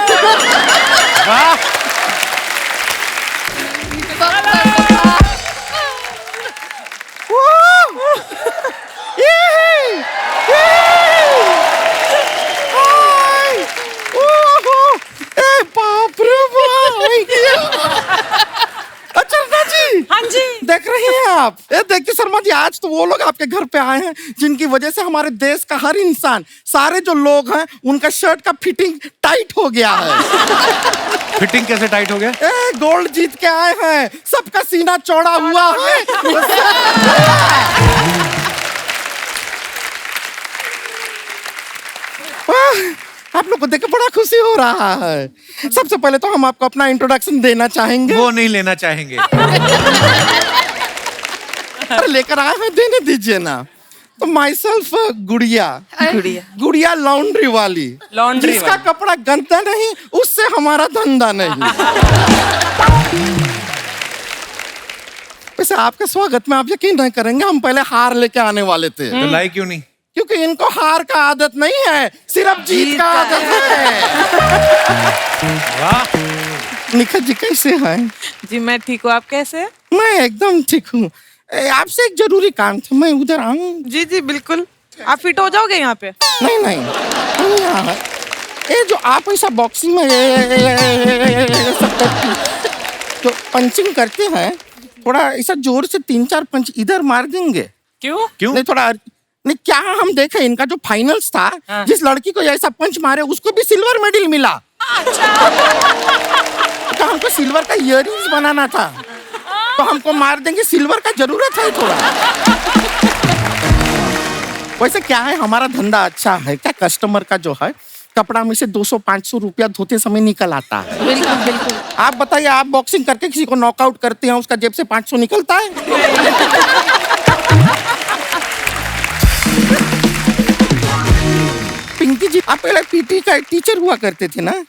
Speaker 8: अचरना जी,
Speaker 4: हाँ जी,
Speaker 8: देख रही हैं
Speaker 9: आप। ये देखिए शर्मा जी, आज तो वो लोग आपके घर पे आए हैं जिनकी वजह से हमारे देश का हर इंसान, सारे जो लोग हैं, उनका शर्ट का फिटिंग टाइट हो गया है।
Speaker 1: फिटिंग कैसे टाइट हो गया?
Speaker 9: गोल्ड जीत के आए हैं, सबका सीना चौड़ा हुआ है। आप लोग को देख के बड़ा खुशी हो रहा है। सबसे पहले तो हम आपको अपना इंट्रोडक्शन देना चाहेंगे।
Speaker 1: वो नहीं लेना चाहेंगे।
Speaker 9: अरे लेकर आए हैं, देने दीजिए ना। तो माई सेल्फ गुड़िया गुड़िया लॉन्ड्री वाली, जिसका कपड़ा गंदा नहीं उससे हमारा धंधा नहीं। वैसे आपके स्वागत में आप यकीन नहीं करेंगे, हम पहले हार लेके आने वाले थे।
Speaker 1: तो लाई क्यों नहीं?
Speaker 9: क्योंकि इनको हार का आदत नहीं है, सिर्फ जीत का आदत है।
Speaker 1: वाह।
Speaker 9: निखत जी कैसे हैं?
Speaker 3: जी मैं ठीक हूँ, आप कैसे?
Speaker 9: मैं एकदम ठीक हूँ। आपसे एक जरूरी काम था, मैं उधर आऊँ?
Speaker 3: जी जी बिल्कुल, आप फिट हो जाओगे यहाँ पे?
Speaker 9: नहीं नहीं, हम यहाँ हैं। ये जो आप ऐसा बॉक्सिंग में सब जो पंचिंग करते हैं, थोड़ा ऐसा जोर से 3-4 पंच इधर मार देंगे?
Speaker 1: क्यों?
Speaker 9: नहीं थोड़ा नहीं, क्या हम देखे इनका जो फाइनल्स था, जिस लड़की को ऐसा पंच मारे उसको भी सिल्वर मेडल मिला। तो हमको सिल्वर का इयररिंग्स बनाना था, तो हमको मार देंगे, सिल्वर का जरूरत है थोड़ा। वैसे क्या है, हमारा धंधा अच्छा है क्या, कस्टमर का जो है कपड़ा में से 200-500 रुपया धोते समय निकल आता है।
Speaker 3: बिल्कुल बिल्कुल।
Speaker 9: आप बताइए, आप बॉक्सिंग करके किसी को नॉकआउट करते हैं, उसका जेब से 500 निकलता है? पिंकी जी, आप पहले पीटी का टीचर हुआ करते थे ना?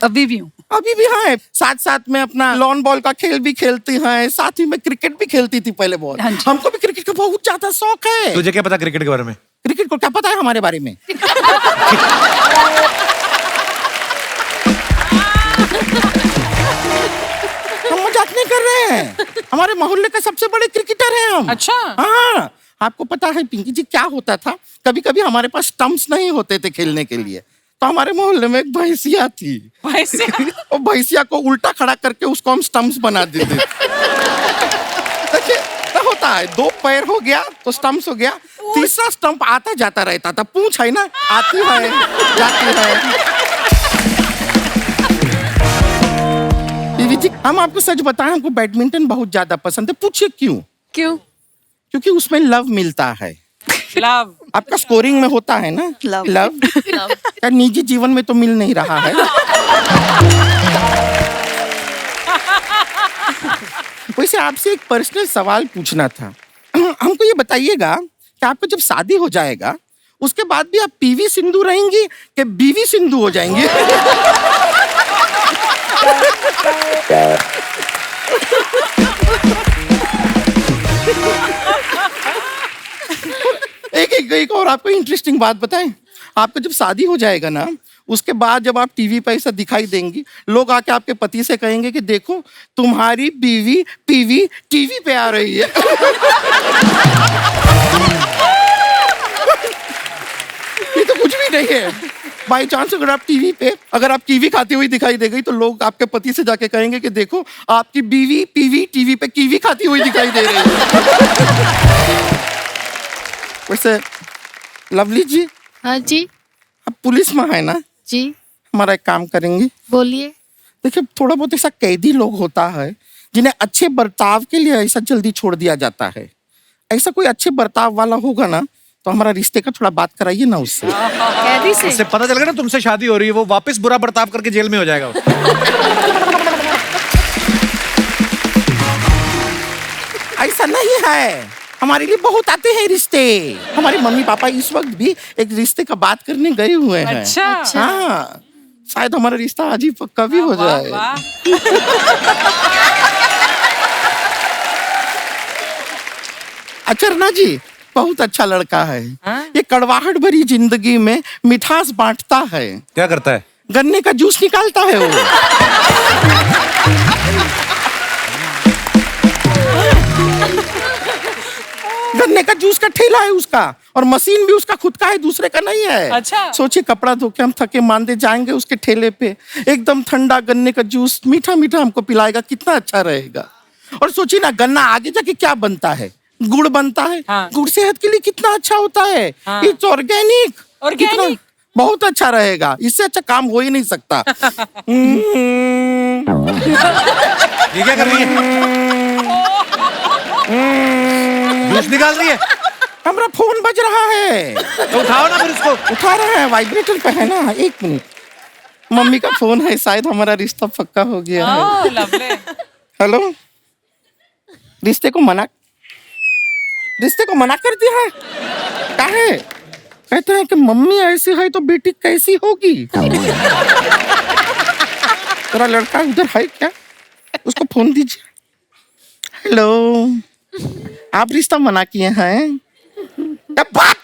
Speaker 7: अभी भी हूँ।
Speaker 9: अभी भी हैं, साथ साथ में अपना लॉन बॉल का खेल भी खेलती हैं, साथ ही में क्रिकेट भी खेलती थी पहले बहुत।
Speaker 7: हाँ जी।
Speaker 9: हमको भी क्रिकेट का बहुत ज्यादा शौक है।
Speaker 1: तुझे क्या पता क्रिकेट के बारे में?
Speaker 9: क्रिकेट को क्या पता है हमारे बारे में? हम मजाक नहीं कर रहे हैं, हमारे मोहल्ले का सबसे बड़े क्रिकेटर हैं हम।
Speaker 4: अच्छा।
Speaker 9: हाँ, आपको पता है पिंकी जी क्या होता था, कभी कभी हमारे पास स्टंप्स नहीं होते थे खेलने के लिए, तो हमारे मोहल्ले में एक भैंसिया थी। और भैंसिया को उल्टा खड़ा करके उसको हम स्टंप्स बना देते। देखिए क्या होता है, 2 पैर हो गया तो स्टंप्स हो गया, तीसरा स्टंप आता जाता रहता था। पूंछ है ना, आती है जाती है। बीवी जी, हम आपको सच बताएं, हमको बैडमिंटन बहुत ज्यादा पसंद है। पूछिए क्यों?
Speaker 2: क्यों?
Speaker 9: क्योंकि उसमें लव मिलता है।
Speaker 4: लव
Speaker 9: आपका स्कोरिंग में होता है ना लव क्या निजी जीवन में तो मिल नहीं रहा है। वैसे आपसे एक पर्सनल सवाल पूछना था। हमको ये बताइएगा कि आपको जब शादी हो जाएगा उसके बाद भी आप पीवी सिंधु रहेंगी कि बीवी सिंधु हो जाएंगी? एक और आपको इंटरेस्टिंग बात बताएं, आपको जब शादी हो जाएगा ना, उसके बाद जब आप टीवी पे ऐसा दिखाई देंगी, लोग आके आपके पति से कहेंगे कि देखो तुम्हारी बीवी पीवी टीवी पे आ रही है। ये तो कुछ भी नहीं है। बाई चांस अगर आप टीवी पे अगर आप कीवी खाती हुई दिखाई दे गई तो लोग आपके पति से जाके कहेंगे कि देखो आपकी बीवी पीवी टीवी पे कीवी खाती हुई दिखाई दे रही है। वैसे लवली जी।
Speaker 5: हाँ जी।
Speaker 9: अब पुलिस में है ना
Speaker 5: जी।
Speaker 9: हमारा एक काम करेंगे।
Speaker 5: बोलिए।
Speaker 9: देखिए थोड़ा बहुत ऐसा कैदी लोग होता है जिन्हें अच्छे बर्ताव के लिए ऐसा जल्दी छोड़ दिया जाता है। ऐसा कोई अच्छे बर्ताव वाला होगा ना तो हमारा रिश्ते का थोड़ा बात कराइए ना उससे।
Speaker 5: कैदी से?
Speaker 1: उससे पता चल गया ना तुमसे शादी हो रही है, वो वापस बुरा बर्ताव करके जेल में हो जाएगा।
Speaker 9: ऐसा नहीं है, हमारे लिए बहुत आते हैं रिश्ते। हमारे मम्मी पापा इस वक्त भी एक रिश्ते का बात करने गए हुए हैं।
Speaker 4: अच्छा।
Speaker 9: हाँ, शायद हमारा रिश्ता आज ही पक्का भी हो जाए। अचरना जी बहुत अच्छा लड़का है। ये कड़वाहट भरी जिंदगी में मिठास बांटता है।
Speaker 1: क्या करता है?
Speaker 9: गन्ने का जूस निकालता है वो। गन्ने का जूस का ठेला है उसका और मशीन भी उसका खुद का है, दूसरे का नहीं है।
Speaker 4: अच्छा।
Speaker 9: सोचिए कपड़ा धो के हम थके मांदे जाएंगे उसके ठेले पे, एकदम ठंडा गन्ने का जूस मीठा मीठा हमको पिलाएगा, कितना अच्छा रहेगा। और सोचिए ना गन्ना आगे जाके क्या बनता है, गुड़ बनता है।
Speaker 4: हाँ।
Speaker 9: गुड़ सेहत के लिए कितना अच्छा होता है।
Speaker 4: हाँ।
Speaker 9: It's organic.
Speaker 4: Organic?
Speaker 9: बहुत अच्छा रहेगा, इससे अच्छा काम हो ही नहीं सकता।
Speaker 1: ये क्या कर रही है? जूस निकाल रही है?
Speaker 9: हमारा फोन बज रहा है।
Speaker 1: तो उठाओ ना फिर इसको।
Speaker 9: उठा रहा है, वाइब्रेटर पे है ना। एक मिनट, मम्मी का फोन है, शायद हमारा रिश्ता पक्का हो गया है।
Speaker 4: Oh, lovely.
Speaker 9: हेलो, रिश्ते को मना कर दिया है। काहे? कहते हैं कि मम्मी ऐसी है तो बेटी कैसी होगी। तेरा लड़का उधर है क्या? उसको फोन दीजिए। हेलो, आप रिश्ता मना किए हैं? क्या बात?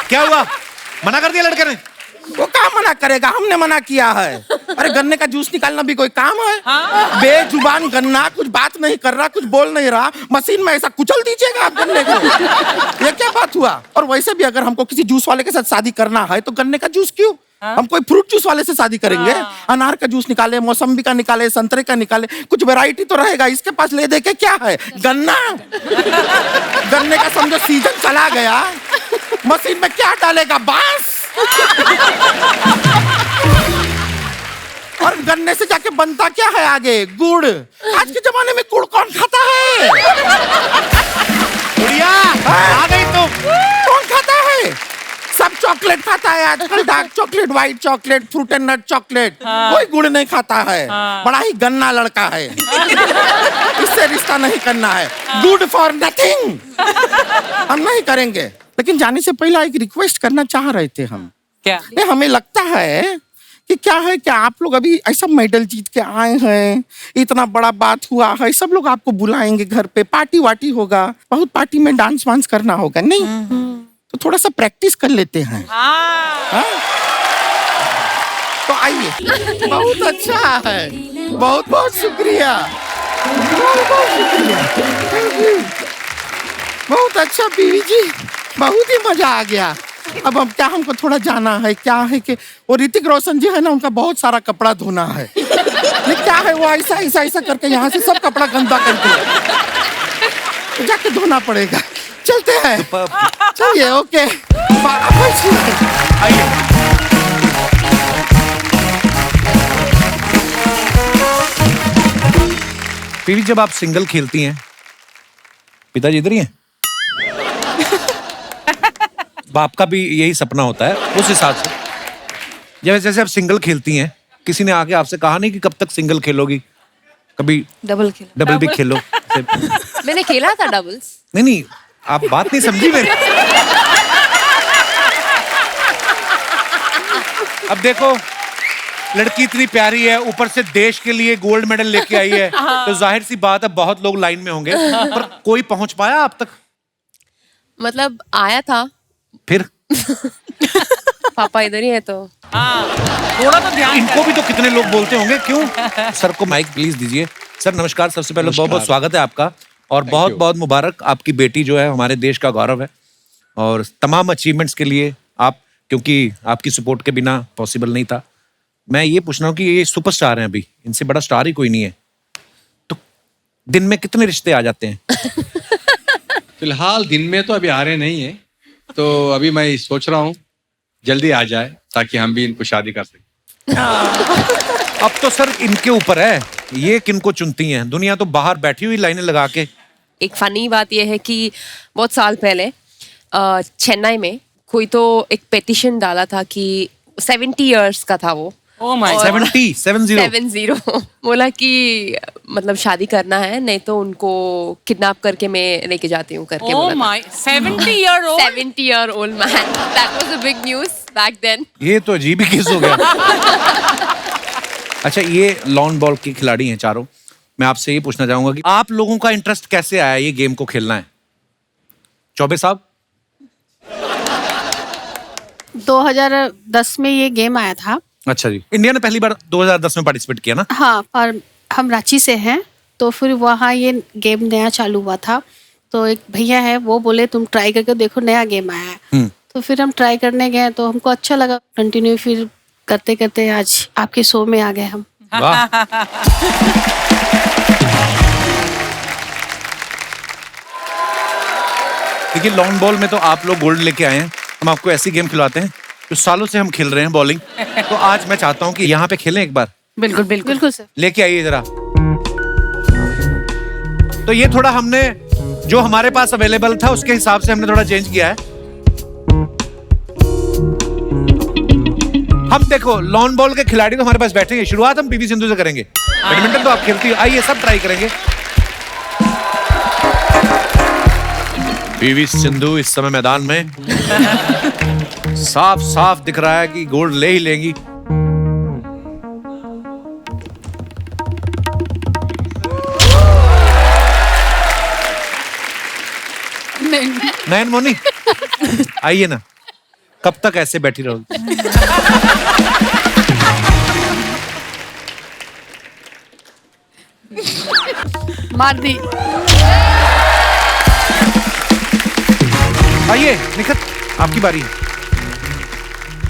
Speaker 1: क्या हुआ? मना कर दिया लड़के ने?
Speaker 9: वो काम मना करेगा, हमने मना किया है। अरे गन्ने का जूस निकालना भी कोई काम है? बेजुबान गन्ना कुछ बात नहीं कर रहा, कुछ बोल नहीं रहा, मशीन में ऐसा कुचल दीजिएगा आप गन्ने को। ये क्या बात हुआ? और वैसे भी अगर हमको किसी जूस वाले के साथ शादी करना है तो गन्ने का जूस क्यों? हम कोई फ्रूट जूस वाले से शादी करेंगे। अनार का जूस निकाले, मौसम्बी का निकाले, संतरे का निकाले, कुछ वैरायटी तो रहेगा। इसके पास ले दे के क्या है? गन्ना। गन्ने का समझो सीजन चला गया, मशीन में क्या डालेगा? बांस। और गन्ने से जाके बनता क्या है आगे? गुड़। आज के जमाने में गुड़ कौन खाता है?
Speaker 1: गुड़िया, आ गई तुम।
Speaker 9: कौन खाता है? सब चॉकलेट खाता है आजकल, dark chocolate, white chocolate, fruit and nut chocolate. कोई गुड़ नहीं खाता है। बड़ा ही गन्ना लड़का है। इससे रिश्ता नहीं करना है। Good for nothing. हम नहीं करेंगे। लेकिन जाने से पहले एक रिक्वेस्ट करना चाह रहे थे हम।
Speaker 4: क्या?
Speaker 9: हमें लगता है कि क्या है कि आप लोग अभी ऐसा मेडल जीत के आए हैं, इतना बड़ा बात हुआ है, सब लोग आपको बुलाएंगे घर पे, पार्टी वार्टी होगा, बहुत पार्टी में डांस वांस करना होगा, नहीं? तो थोड़ा सा प्रैक्टिस कर लेते हैं। हाँ? तो आइए। बहुत अच्छा है, बहुत बहुत शुक्रिया, बहुत बहुत शुक्रिया। Thank you। बहुत अच्छा बीवी जी, बहुत ही मजा आ गया। अब क्या हमको थोड़ा जाना है, क्या है कि वो ऋतिक रोशन जी है ना, उनका बहुत सारा कपड़ा धोना है। ये क्या है, वो ऐसा ऐसा ऐसा करके यहाँ से सब कपड़ा गंदा करके तो जाके धोना पड़ेगा। चलते हैं, चलिए। ओके,
Speaker 1: आइए। पीवी, जब आप सिंगल खेलती हैं, पिताजी इधर ही हैं? बाप का भी यही सपना होता है उस हिसाब से। जैसे जैसे आप सिंगल खेलती हैं, किसी ने आके आपसे कहा नहीं कि कब तक सिंगल खेलोगी? कभी डबल भी खेलो।
Speaker 2: मैंने खेला था डबल्स।
Speaker 1: नहीं, आप बात नहीं समझी मेरी। अब देखो, लड़की इतनी प्यारी है, ऊपर से देश के लिए गोल्ड मेडल लेके आई है, तो जाहिर सी बात है बहुत लोग लाइन में होंगे, पर कोई पहुंच पाया आप तक?
Speaker 2: मतलब आया था।
Speaker 1: फिर
Speaker 2: पापा इधर ही है तो
Speaker 4: थोड़ा तो ध्यान
Speaker 1: इनको भी तो कितने लोग बोलते होंगे। क्यों? सर को माइक प्लीज दीजिए। सर नमस्कार, सबसे पहले बहुत बहुत स्वागत है आपका, और बहुत बहुत मुबारक। आपकी बेटी जो है हमारे देश का गौरव है, और तमाम अचीवमेंट्स के लिए आप, क्योंकि आपकी सपोर्ट के बिना पॉसिबल नहीं था। मैं ये पूछ रहा हूँ कि ये सुपरस्टार हैं, अभी इनसे बड़ा स्टार ही कोई नहीं है, तो दिन में कितने रिश्ते आ जाते हैं?
Speaker 10: फिलहाल दिन में तो अभी आ रहे नहीं है, तो अभी मैं सोच रहा हूँ जल्दी आ जाए ताकि हम भी इनको शादी कर सकें।
Speaker 1: अब तो सर इनके ऊपर है, ये किनको चुनती हैं? दुनिया तो बाहर बैठी हुई लाइनें लगा के।
Speaker 2: एक फनी बात यह है कि बहुत साल पहले चेन्नई में कोई तो एक पेटिशन डाला था कि 70 इयर्स का था वो।
Speaker 4: Oh my God.
Speaker 1: 70
Speaker 2: बोला कि मतलब शादी करना है, नहीं तो उनको किडनैप करके मैं लेके जाती हूँ करके।
Speaker 4: Oh my, 70-year-old?
Speaker 2: 70-year-old man. That was a big news back then.
Speaker 1: ये तो अजीब ही केस हो गया। अच्छा, ये लॉन बॉल के खिलाड़ी हैं चारों। मैं आपसे ये पूछना चाहूंगा कि आप लोगों का इंटरेस्ट कैसे आया ये गेम को खेलना है? चौबे साहब?
Speaker 5: 2010 में ये गेम आया था।
Speaker 1: अच्छा जी, इंडिया ने पहली बार 2010 में पार्टिसिपेट किया ना?
Speaker 5: हाँ, और हम रांची से हैं, तो फिर वहाँ ये गेम नया चालू हुआ था, तो एक भैया है वो बोले तुम ट्राई करके देखो, नया गेम आया है। तो फिर हम ट्राई करने गए तो हमको अच्छा लगा, कंटिन्यू फिर करते करते आज आपके शो में आ गए हम।
Speaker 1: वाह। देखिए लॉन बॉल में तो आप लोग गोल्ड लेके आए हैं, हम आपको ऐसी गेम खिलवाते हैं जो सालों से हम खेल रहे हैं बॉलिंग। तो आज मैं चाहता हूँ कि यहाँ पे खेलें एक बार।
Speaker 4: बिल्कुल बिल्कुल
Speaker 5: बिल्कुल सर।
Speaker 1: लेके आइए जरा। तो ये थोड़ा हमने जो हमारे पास अवेलेबल था उसके हिसाब से हमने थोड़ा चेंज किया है। हम देखो लॉन बॉल के खिलाड़ी तो हमारे पास बैठे हैं, शुरुआत हम पीवी सिंधु से करेंगे। बैडमिंटन तो आप खेलती हो, आइए सब ट्राई करेंगे। पीवी सिंधु इस समय मैदान में साफ साफ दिख रहा है कि गोल्ड ले ही लेंगी। नयन मोनी आइए ना, कब तक ऐसे बैठी रहोगी?
Speaker 5: मार दी।
Speaker 1: आइए निखत, आपकी बारी है।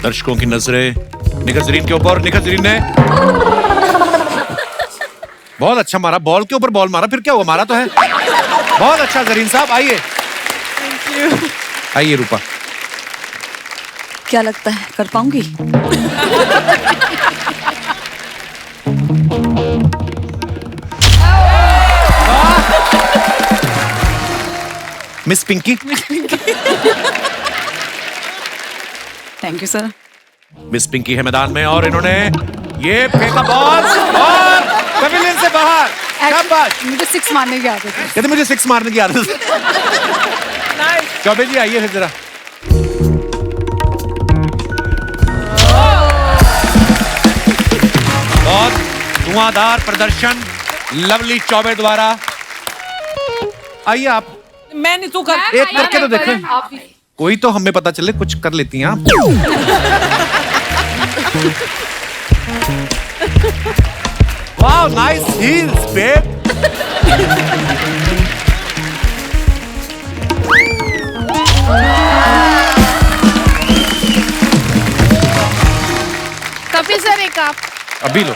Speaker 1: दर्शकों की नजरें निखत जरीन के ऊपर। निखत जरीन ने बहुत अच्छा मारा, बॉल के ऊपर बॉल मारा, फिर क्या हुआ, मारा तो है। बहुत अच्छा जरीन साहब, आइए। आइए रूपा।
Speaker 11: क्या लगता है कर पाऊंगी?
Speaker 1: Miss Pinky.
Speaker 11: Thank you sir.
Speaker 1: Miss Pinky है मैदान में और इन्होंने ये फेंका बॉल और पवेलियन से बाहर। शाबाश।
Speaker 7: मुझे 6 मारने की आदत है।
Speaker 1: कहते मुझे 6 मारने की आदत है। चौबे जी आइए फिर जरा। बहुत धुआंधार प्रदर्शन लवली चौबे द्वारा। आइए आप।
Speaker 4: मैं नहीं, तू कर।
Speaker 1: एक करके तो देखें, कोई तो हमें पता चले कुछ कर लेती हैं आप। Wow nice heels babe.
Speaker 5: Kapil sir एक आप।
Speaker 1: अभी लो।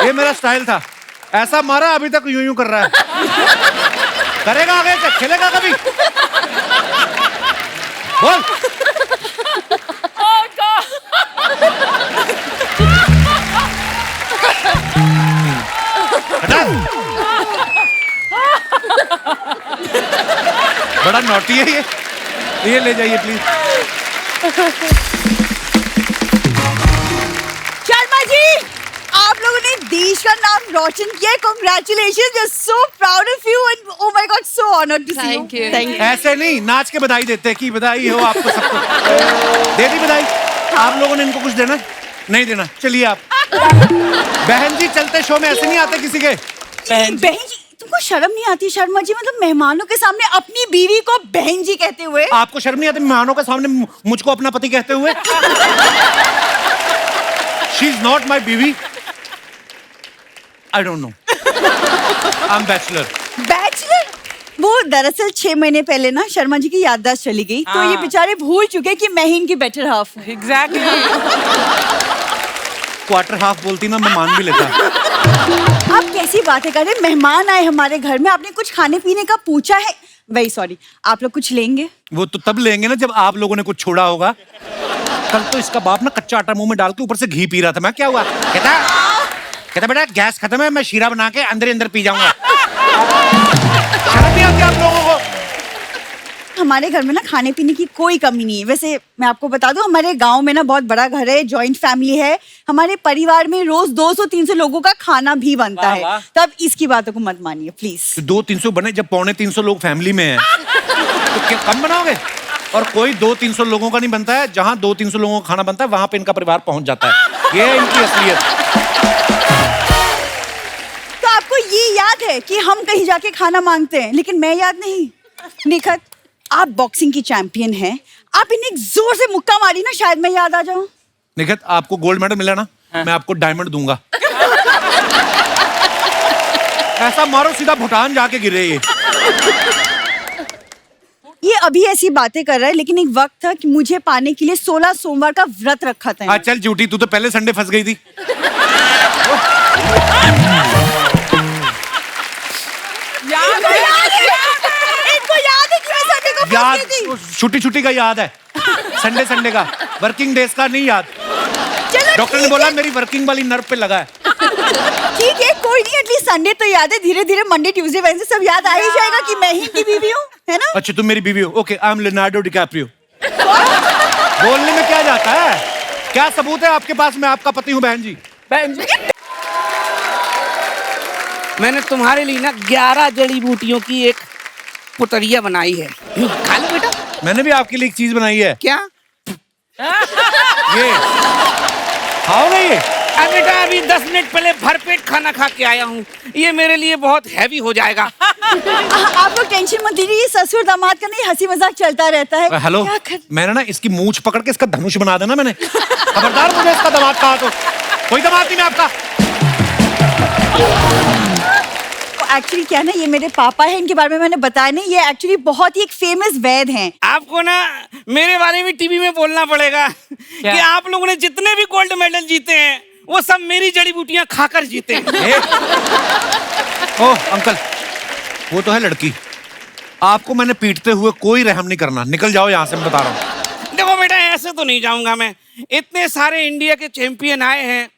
Speaker 1: ये मेरा स्टाइल था, ऐसा मारा अभी तक यूं यूं कर रहा है। करेगा आगे, खेलेगा कभी? बोल। हटा। बड़ा नॉटी है ये ले जाइए प्लीज।
Speaker 11: शर्मा जी, आप लोगों ने देश का नाम रोशन किया। Congratulations, we're so proud of you and oh my God, so honored to see you.
Speaker 2: Thank you.
Speaker 1: ऐसे नहीं, नाच के बधाई देते हैं कि बधाई हो आपको सबको। दे दी बधाई। आप लोगों ने इनको कुछ देना? नहीं देना, चलिए आप। बहन जी चलते शो में ऐसे नहीं आते किसी के।
Speaker 11: बहन जी, तुमको शर्म नहीं आती शर्मा जी? मतलब मेहमानों के सामने अपनी बीवी को बहन जी कहते हुए।
Speaker 1: आपको शर्म नहीं आती मेहमानों के सामने मुझको अपना पति कहते हुए? She is not my बीवी। I don't know. I'm bachelor.
Speaker 11: Bachelor? वो दरअसल 6 महीने पहले ना शर्मा जी की याददाश्त चली गई, तो ये बेचारे भूल चुके कि मैं ही इनकी बेटर हाफ हूँ।
Speaker 4: एग्जैक्टली।
Speaker 1: क्वार्टर हाफ बोलती ना, मैं मान भी लेता।
Speaker 11: आप कैसी बातें कर रहे हैं? मेहमान आए हमारे घर में, आपने कुछ खाने पीने का पूछा है? वही सॉरी, आप लोग कुछ लेंगे?
Speaker 1: वो तो तब लेंगे ना जब आप लोगों ने कुछ छोड़ा होगा। कल तो इसका बाप ना कच्चा आटा मुंह में डाल के ऊपर से घी पी रहा था। मैं क्या हुआ? कहता बेटा गैस खत्म है, मैं शीरा बना के अंदर अंदर पी जाऊंगा। शर्म नहीं आती आप लोगों को?
Speaker 11: हमारे घर में ना खाने पीने की कोई कमी नहीं है। वैसे मैं आपको बता दूं, हमारे गांव में ना बहुत बड़ा घर है, जॉइंट फैमिली है। हमारे परिवार में रोज 200-300 लोगों का खाना भी बनता है। तब इसकी बातों को मत मानिए प्लीज।
Speaker 1: 200-300 बने जब 250 लोग फैमिली में हैं, तो क्या कम बनाओगे? और कोई 200-300 लोगों का नहीं बनता है। जहां 200-300 लोगों का खाना बनता है वहां पे इनका परिवार पहुंच जाता है। ये है इनकी असलियत।
Speaker 11: तो आपको ये याद है कि हम कहीं जाके खाना मांगते हैं, लेकिन मैं याद नहीं? निखत, आप बॉक्सिंग की चैंपियन हैं, आप इन्हें जोर से मुक्का मारी ना, शायद मैं याद आ जाऊं।
Speaker 1: निखित, आपको गोल्ड मेडल मिला ना, मैं आपको डायमंड दूंगा। ऐसा मारो सीधा भूटान जाके गिरे
Speaker 11: ये अभी ऐसी बातें कर रहा है, लेकिन एक वक्त था कि मुझे पाने के लिए 16 सोमवार का व्रत रखा था।
Speaker 1: चल झूठी, तू तो पहले संडे फंस गई थी।
Speaker 11: इनको याद है कि मैं संडे को फंस गई थी।
Speaker 1: छुट्टी छुट्टी का याद है, संडे का, वर्किंग डेज का नहीं याद।
Speaker 11: चलो
Speaker 1: डॉक्टर ने बोला मेरी वर्किंग वाली नर्व पे लगा है।
Speaker 11: ठीक है, कोई नहीं, एटलीस्ट संडे तो याद है। धीरे धीरे मंडे ट्यूसडे वेडनेसडे सब याद आ ही जाएगा कि मैं ही इनकी बीवी हूँ, है ना?
Speaker 1: अच्छा, तुम मेरी बीवी हो। Okay, I am Leonardo DiCaprio. बोलने में क्या जाता है? क्या सबूत है आपके पास मैं आपका पति हूँ बहन जी?
Speaker 12: मैंने तुम्हारे लिए ना 11 जड़ी बूटियों की एक पुतरिया बनाई है, खा लो बेटा।
Speaker 1: मैंने भी आपके लिए एक चीज बनाई है।
Speaker 12: क्या?
Speaker 1: ये खाओगे ये?
Speaker 12: बेटा अभी 10 मिनट पहले भरपेट खाना खा के आया हूँ, ये मेरे लिए बहुत हैवी हो जाएगा।
Speaker 11: आप लोग टेंशन मत लीजिए, ससुर दामाद का नहीं हंसी मजाक चलता रहता है।
Speaker 1: हेलो, मैंने ना इसकी मूंछ पकड़ के इसका धनुष बना देना मैंने। खबरदार मुझे इसका दामाद कहा तो। कोई दामाद नहीं मैं आपका।
Speaker 11: एक्चुअली क्या ना, ये मेरे पापा हैं, इनके बारे में मैंने बताया नहीं। ये एक्चुअली बहुत ही एक फेमस वैद्य हैं।
Speaker 12: आपको ना मेरे बारे में टीवी में बोलना पड़ेगा कि आप लोगों ने जितने भी गोल्ड मेडल जीते हैं वो सब मेरी जड़ी बूटियां खाकर जीते हैं।
Speaker 1: ओह अंकल, वो तो है लड़की। आपको मैंने पीटते हुए कोई रहम नहीं करना। निकल जाओ यहाँ से, मैं बता रहा हूँ।
Speaker 12: देखो बेटा, ऐसे तो नहीं जाऊंगा मैं। इतने सारे इंडिया के चैंपियन आए हैं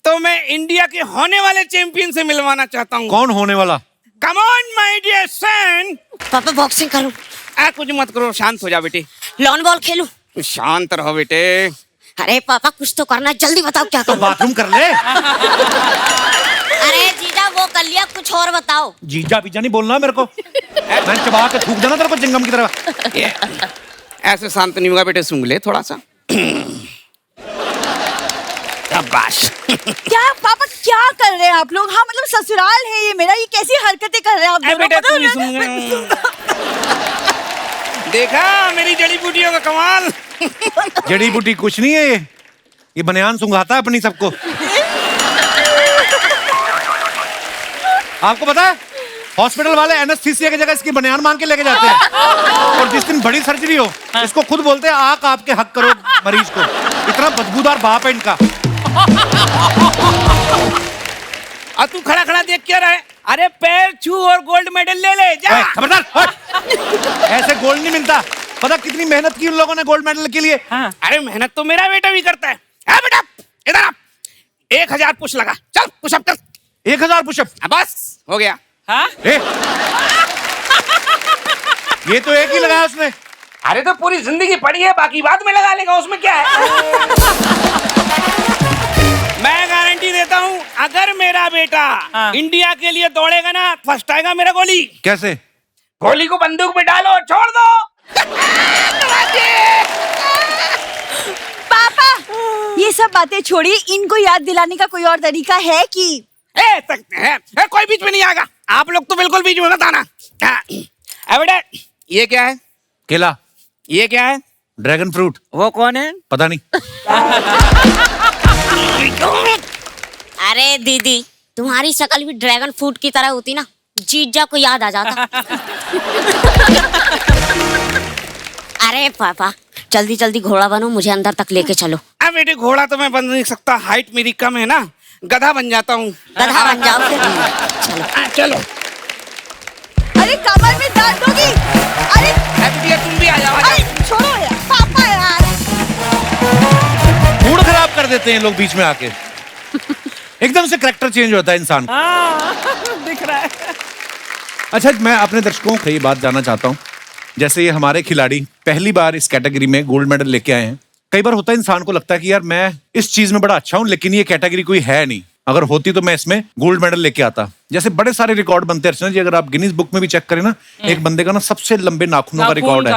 Speaker 12: तो मैं इंडिया के होने वाले चैंपियन से मिलवाना चाहता हूँ।
Speaker 1: कौन होने वाला?
Speaker 12: Come on my dear son.
Speaker 6: पापा बॉक्सिंग करूं?
Speaker 12: कुछ मत करो, शांत हो जा बेटे।
Speaker 6: लॉन बॉल खेलूं?
Speaker 12: शांत रहो बेटे।
Speaker 6: अरे पापा कुछ तो करना, जल्दी बताओ क्या
Speaker 1: तो बाथरूम कर ले।
Speaker 6: अरे जीजा वो कर लिया, कुछ और बताओ।
Speaker 1: जीजा बीजा नहीं बोलना मेरे को। मैं चबा के थूक देना तेरे को चिंगम की तरह।
Speaker 12: ऐसे शांत नहीं होगा बेटे, सूंघ ले थोड़ा सा। शाबाश।
Speaker 11: क्या पापा क्या कर रहे हैं आप लोग? हाँ मतलब ससुराल है ये मेरा, ये कैसी हरकतें कर रहे हैं आप दोनों?
Speaker 12: बेटे तू ही सूंघ। देखा मेरी जड़ी बूटियों का कमाल।
Speaker 1: जड़ी बूटी कुछ नहीं है, ये बनियान सुंघाता है अपनी सबको। आपको पता है हॉस्पिटल वाले एनेस्थीसिया की जगह इसकी बनियान मांग के लेके जाते हैं। और जिस दिन बड़ी सर्जरी हो इसको खुद बोलते हैं आक आपके हक करो मरीज को। इतना बदबूदार बाप है इनका।
Speaker 12: और तू खड़ा खड़ा देख क्या रहा है? अरे पैर छू और गोल्ड मेडल ले ले जा।
Speaker 1: खबरदार, ऐसे गोल्ड नहीं मिलता। पता कितनी मेहनत की उन लोगों ने गोल्ड मेडल के लिए।
Speaker 12: अरे मेहनत तो मेरा बेटा भी करता है। बेटा इधर आ, 1000 पुश लगा, चल पुशअप कर।
Speaker 1: 1000 पुशअप?
Speaker 12: बस हो गया।
Speaker 1: ये तो एक ही लगाया उसने।
Speaker 12: अरे तो पूरी जिंदगी पड़ी है, बाकी बाद में लगा लेगा, उसमें क्या है। मैं गारंटी देता हूँ अगर मेरा बेटा इंडिया के लिए दौड़ेगा ना, फर्स्ट आएगा मेरा गोली।
Speaker 1: कैसे?
Speaker 12: गोली को बंदूक में डालो और छोड़ दो।
Speaker 11: पापा ये सब बातें छोड़िए, इनको याद दिलाने का कोई और तरीका है कि?
Speaker 12: कोई बीच में नहीं आएगा। आप लोग तो बिल्कुल बीच में मत आना। बेटा ये क्या है?
Speaker 1: केला।
Speaker 12: ये क्या है?
Speaker 1: Dragon fruit.
Speaker 12: वो कौन है?
Speaker 1: पता नहीं।
Speaker 6: अरे दीदी तुम्हारी शक्ल भी ड्रैगन फ्रूट की तरह होती ना, जीजा को याद आ जाता। अरे पापा जल्दी जल्दी घोड़ा बनो, मुझे अंदर तक लेके चलो।
Speaker 12: अब बेटे घोड़ा तो मैं बन नहीं सकता, हाइट मेरी कम है ना, गधा बन जाता हूँ।
Speaker 6: गधा बन जाओ फिर। चलो
Speaker 12: चलो।
Speaker 11: अरे कमर में दर्द होगी। अरे
Speaker 12: तुम भी आ जाओ।
Speaker 11: अरे छोड़ो यार पापा यार।
Speaker 1: मूड खराब कर देते हैं लोग बीच में आके। एकदम से कैरेक्टर चेंज होता है इंसान का।
Speaker 4: दिख रहा है।
Speaker 1: अच्छा मैं अपने दर्शकों को ये बात जानना चाहता हूँ, जैसे ये हमारे खिलाड़ी पहली बार इस कैटेगरी में गोल्ड मेडल लेके आए हैं। कई बार होता है इंसान को लगता है कि यार मैं इस चीज में बड़ा अच्छा हूँ, लेकिन ये कैटेगरी कोई है नहीं। अगर होती तो मैं इसमें गोल्ड मेडल लेके आता। जैसे बड़े सारे रिकॉर्ड बनते हैं अर्चना जी, अगर आप गिनीज बुक में भी चेक करें ना, एक बंदे का ना सबसे लंबे नाखूनों का रिकॉर्ड है।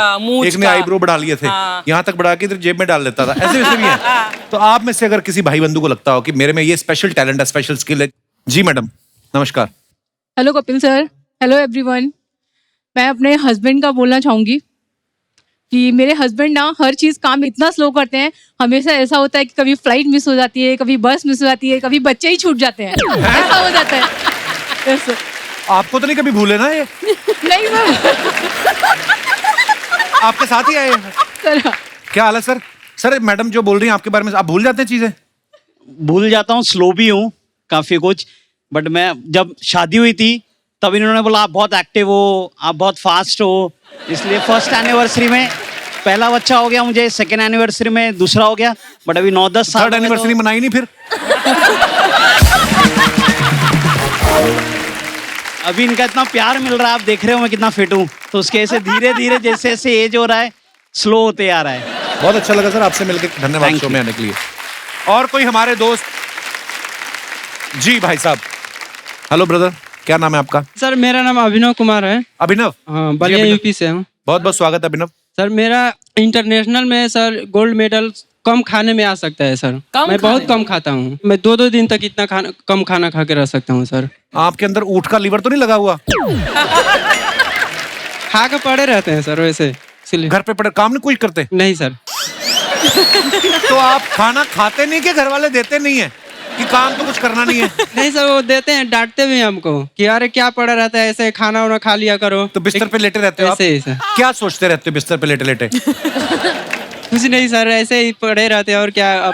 Speaker 1: एक ने आईब्रो बढ़ा लिए थे, यहाँ तक बढ़ा के इधर जेब में डाल लेता था। ऐसे वैसे भी है। तो आप में से अगर किसी भाई बंधु को लगता हो कि मेरे में ये स्पेशल टैलेंट है, स्पेशल स्किल है। जी मैडम नमस्कार।
Speaker 13: Hello Kapil sir, hello everyone. मैं अपने हस्बैंड का बोलना चाहूंगी। कि मेरे हस्बैंड ना हर चीज काम इतना स्लो करते हैं, हमेशा ऐसा होता है कि कभी फ्लाइट मिस हो जाती है, कभी बस मिस हो जाती है, कभी बच्चे ही छूट जाते हैं, ऐसा हो जाता है। Yes, sir.
Speaker 1: आपको तो नहीं कभी भूले ना ये?
Speaker 13: नहीं सर।
Speaker 1: आपके साथ ही आए हैं?
Speaker 13: सर
Speaker 1: क्या हाल है सर? सर मैडम जो बोल रही हैं आपके बारे में, आप भूल जाते हैं चीजें?
Speaker 14: भूल जाता हूँ, स्लो भी हूँ काफी कुछ, बट मैं जब शादी हुई थी तब इन्होंने बोला आप बहुत एक्टिव हो, आप बहुत फास्ट हो, इसलिए फर्स्ट एनिवर्सरी में पहला बच्चा हो गया मुझे, सेकेंड एनिवर्सरी में दूसरा हो गया, बट अभी 9-10 साल
Speaker 1: थर्ड एनिवर्सरी मनाई नहीं फिर?
Speaker 14: अभी इनका इतना प्यार मिल रहा है, आप देख रहे हो मैं कितना फिट हूँ, तो उसके ऐसे धीरे धीरे जैसे जैसे एज हो रहा है स्लो होते आ रहा है।
Speaker 1: बहुत अच्छा लगा सर आपसे मिलकर, धन्यवाद शो में आने के लिए। और कोई हमारे दोस्त? जी भाई साहब। हेलो ब्रदर, क्या नाम है आपका?
Speaker 15: सर मेरा नाम अभिनव कुमार है।
Speaker 1: अभिनव?
Speaker 15: हाँ, बलिया यूपी से हूँ।
Speaker 1: बहुत बहुत स्वागत है अभिनव।
Speaker 15: सर मेरा इंटरनेशनल में सर गोल्ड मेडल कम खाने में आ सकता है सर। मैं बहुत कम खाता हूँ, मैं 2-2 दिन तक इतना कम खाना खा के रह सकता हूँ सर।
Speaker 1: आपके अंदर ऊँट का लीवर तो नहीं लगा हुआ?
Speaker 15: खा के पड़े रहते हैं सर वैसे, इसलिए।
Speaker 1: घर पे पड़े, काम नहीं कुछ करते?
Speaker 15: नहीं सर।
Speaker 1: तो आप खाना खाते नहीं कि घर वाले देते नहीं है कि काम तो कुछ करना नहीं है?
Speaker 15: नहीं सर, वो देते हैं, डांटते भी हैं हमको कि अरे क्या पड़ा रहता है, ऐसे खाना वाना खा लिया करो।
Speaker 1: तो बिस्तर पे लेटे रहते हो आप?
Speaker 15: ऐसे ही सर।
Speaker 1: क्या सोचते रहते हो बिस्तर पे लेटे लेटे?
Speaker 15: कुछ नहीं सर, ऐसे ही पड़े रहते हैं और क्या।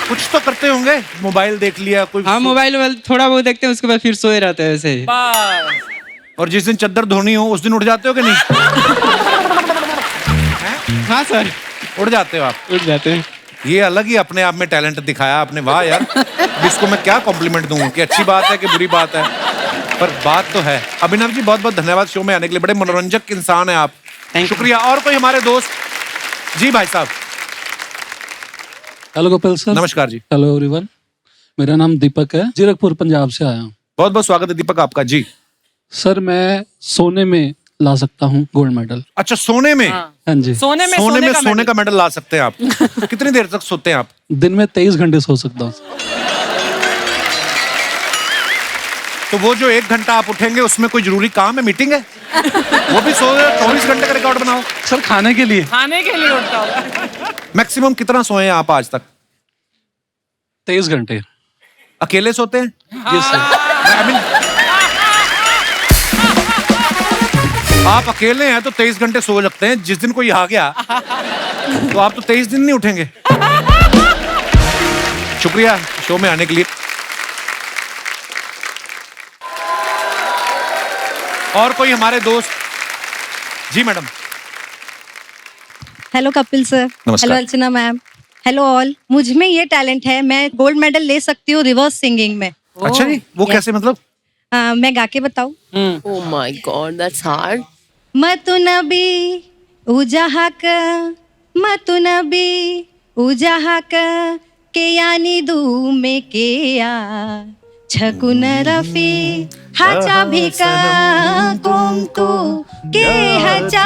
Speaker 1: कुछ तो करते होंगे, मोबाइल देख लिया कोई?
Speaker 15: हाँ, मोबाइल थोड़ा बहुत देखते हैं, उसके बाद फिर सोए रहते हैं ऐसे ही।
Speaker 1: और जिस दिन चद्दर धोनी हो उस दिन उठ जाते हो कि नहीं?
Speaker 15: हाँ सर,
Speaker 1: उठ जाते हो आप?
Speaker 15: उठ जाते हैं।
Speaker 1: ये अलग ही अपने आप में टैलेंट दिखाया आपने, वाह यार। इसको मैं क्या कॉम्प्लीमेंट दूं कि अच्छी बात है कि बुरी बात है, पर बात तो है। अभिनव जी बहुत बहुत धन्यवाद शो में आने के लिए, बड़े मनोरंजक इंसान है आप, शुक्रिया। और कोई हमारे दोस्त? जी भाई साहब।
Speaker 16: Hello Kapil sir.
Speaker 1: नमस्कार जी।
Speaker 16: हेलो एवरीवन, मेरा नाम दीपक है, जीरकपुर पंजाब से आया हूँ।
Speaker 1: बहुत बहुत स्वागत है दीपक आपका। जी
Speaker 16: सर, मैं सोने में ला सकता हूँ गोल्ड मेडल।
Speaker 1: अच्छा, सोने में?
Speaker 16: हाँ जी,
Speaker 1: सोने का मेडल ला सकते हैं आप। कितनी देर तक सोते हैं आप?
Speaker 16: दिन में 23 घंटे सो सकता हूँ।
Speaker 1: तो वो जो 1 घंटा आप उठेंगे उसमें कोई जरूरी काम है, मीटिंग है? वो भी 24 घंटे का रिकॉर्ड बनाओ
Speaker 16: सर। खाने के लिए
Speaker 4: उठता होगा।
Speaker 1: मैक्सिमम कितना सोए हैं आप आज तक?
Speaker 16: 23 घंटे।
Speaker 1: अकेले सोते हैं?
Speaker 16: जी सर।
Speaker 1: आप अकेले हैं तो 23 घंटे सो सकते हैं, जिस दिन कोई आ गया तो आप तो 23 दिन नहीं उठेंगे। शुक्रिया शो में आने के लिए। और कोई हमारे दोस्त? जी मैडम।
Speaker 17: Hello Kapil sir.
Speaker 1: नमस्कार।
Speaker 17: हेलो अर्चना मैम। Hello all. मुझ में ये टैलेंट है, मैं गोल्ड मेडल ले सकती हूँ रिवर्स सिंगिंग में।
Speaker 1: अच्छा जी, वो कैसे मतलब?
Speaker 17: मैं गा के बताऊँ?
Speaker 2: Oh my God, that's hard.
Speaker 17: मतु नबी उजहक, मतु नबी उजहक के यानी दू में के या छकुन रफी हचा भिका कुम तू के हचा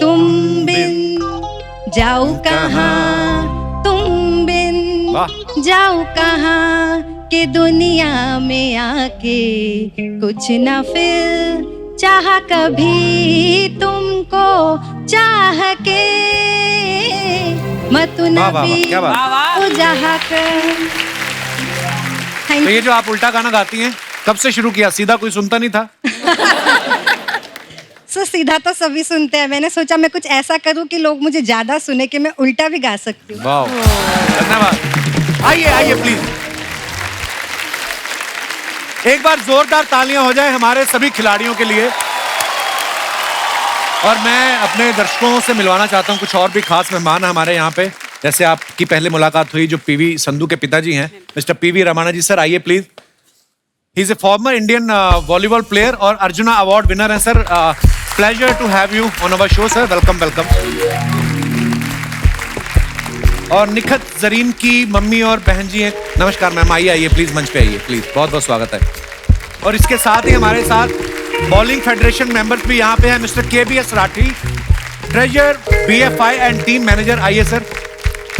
Speaker 17: तुम बिन जाऊ कहाँ, तुम बिन जाऊ कहाँ के दुनिया में आके कुछ ना फिर चाह कभी तुमको चाह के मतु नबी उजहक।
Speaker 1: तो ये जो आप उल्टा गाना गाती हैं कब से शुरू किया? सीधा कोई सुनता नहीं था?
Speaker 17: सो सीधा तो सभी सुनते हैं, मैंने सोचा मैं कुछ ऐसा करूं कि लोग मुझे ज्यादा सुने कि मैं उल्टा भी गा सकती हूँ।
Speaker 1: वाह, धन्यवाद। आइए आइए प्लीज, एक बार जोरदार तालियां हो जाए हमारे सभी खिलाड़ियों के लिए। और मैं अपने दर्शकों से मिलवाना चाहता हूं कुछ और भी खास मेहमान है हमारे यहाँ पे। जैसे आपकी पहले मुलाकात हुई जो पीवी संधू के पिताजी हैं, mister PV Ramana ji. Sir आइए please. He is a former Indian volleyball player और अर्जुना अवार्ड विनर है sir. Pleasure to have you on our show sir, welcome welcome. और निखत जरीन की मम्मी और बहन जी हैं। नमस्कार मैम, आइए आइए प्लीज, मंच पे आइए प्लीज, बहुत बहुत स्वागत है। और इसके साथ ही हमारे साथ बॉलिंग फेडरेशन मेंबर्स भी यहाँ पे हैं, mister KBS Rathi, treasurer BFI and team manager, आइए सर।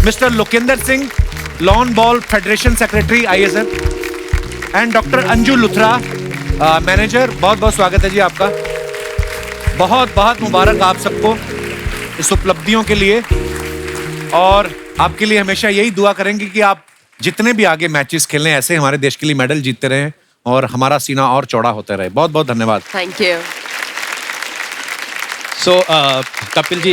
Speaker 1: Mister Lokendra Singh, lawn ball federation secretary, आइए सर। And doctor Anju Luthra, manager, बहुत बहुत स्वागत है जी आपका। बहुत बहुत मुबारक आप सबको इस उपलब्धियों के लिए, और आपके लिए हमेशा यही दुआ करेंगे कि आप जितने भी आगे मैचेस खेलें ऐसे हमारे देश के लिए मेडल जीतते रहें और हमारा सीना और चौड़ा होता रहे। बहुत बहुत धन्यवाद।
Speaker 2: Thank you.
Speaker 15: So, Kapil ji,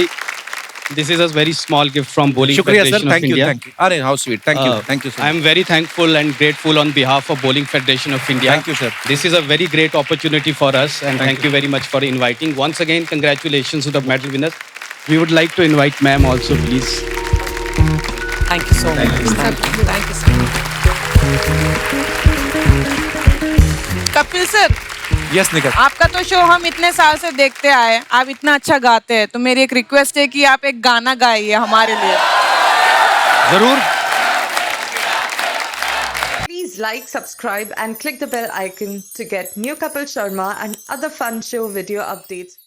Speaker 15: this is a very small gift from Bowling
Speaker 1: शुक्रिया
Speaker 15: Federation
Speaker 1: सर, thank
Speaker 15: of
Speaker 1: you,
Speaker 15: India.
Speaker 1: Thank you. अरे how sweet, thank you sir.
Speaker 15: I am very thankful and grateful on behalf of Bowling Federation of India.
Speaker 1: Thank you, sir.
Speaker 15: This is a very great opportunity for us, and thank you very much for inviting. Once again, congratulations to the medal winners. We would like to invite ma'am also, please.
Speaker 4: Thank you so much. Thank you. Thank you so much.
Speaker 3: Kapil sir,
Speaker 1: yes Nikhil.
Speaker 3: आपका तो show हम इतने साल से देखते आए, आप इतना अच्छा गाते हैं, तो मेरी एक रिक्वेस्ट है कि आप एक गाना गाइए हमारे लिए।
Speaker 1: जरूर।
Speaker 18: Please like, subscribe and click the bell icon to get new Kapil Sharma and other fun show video updates.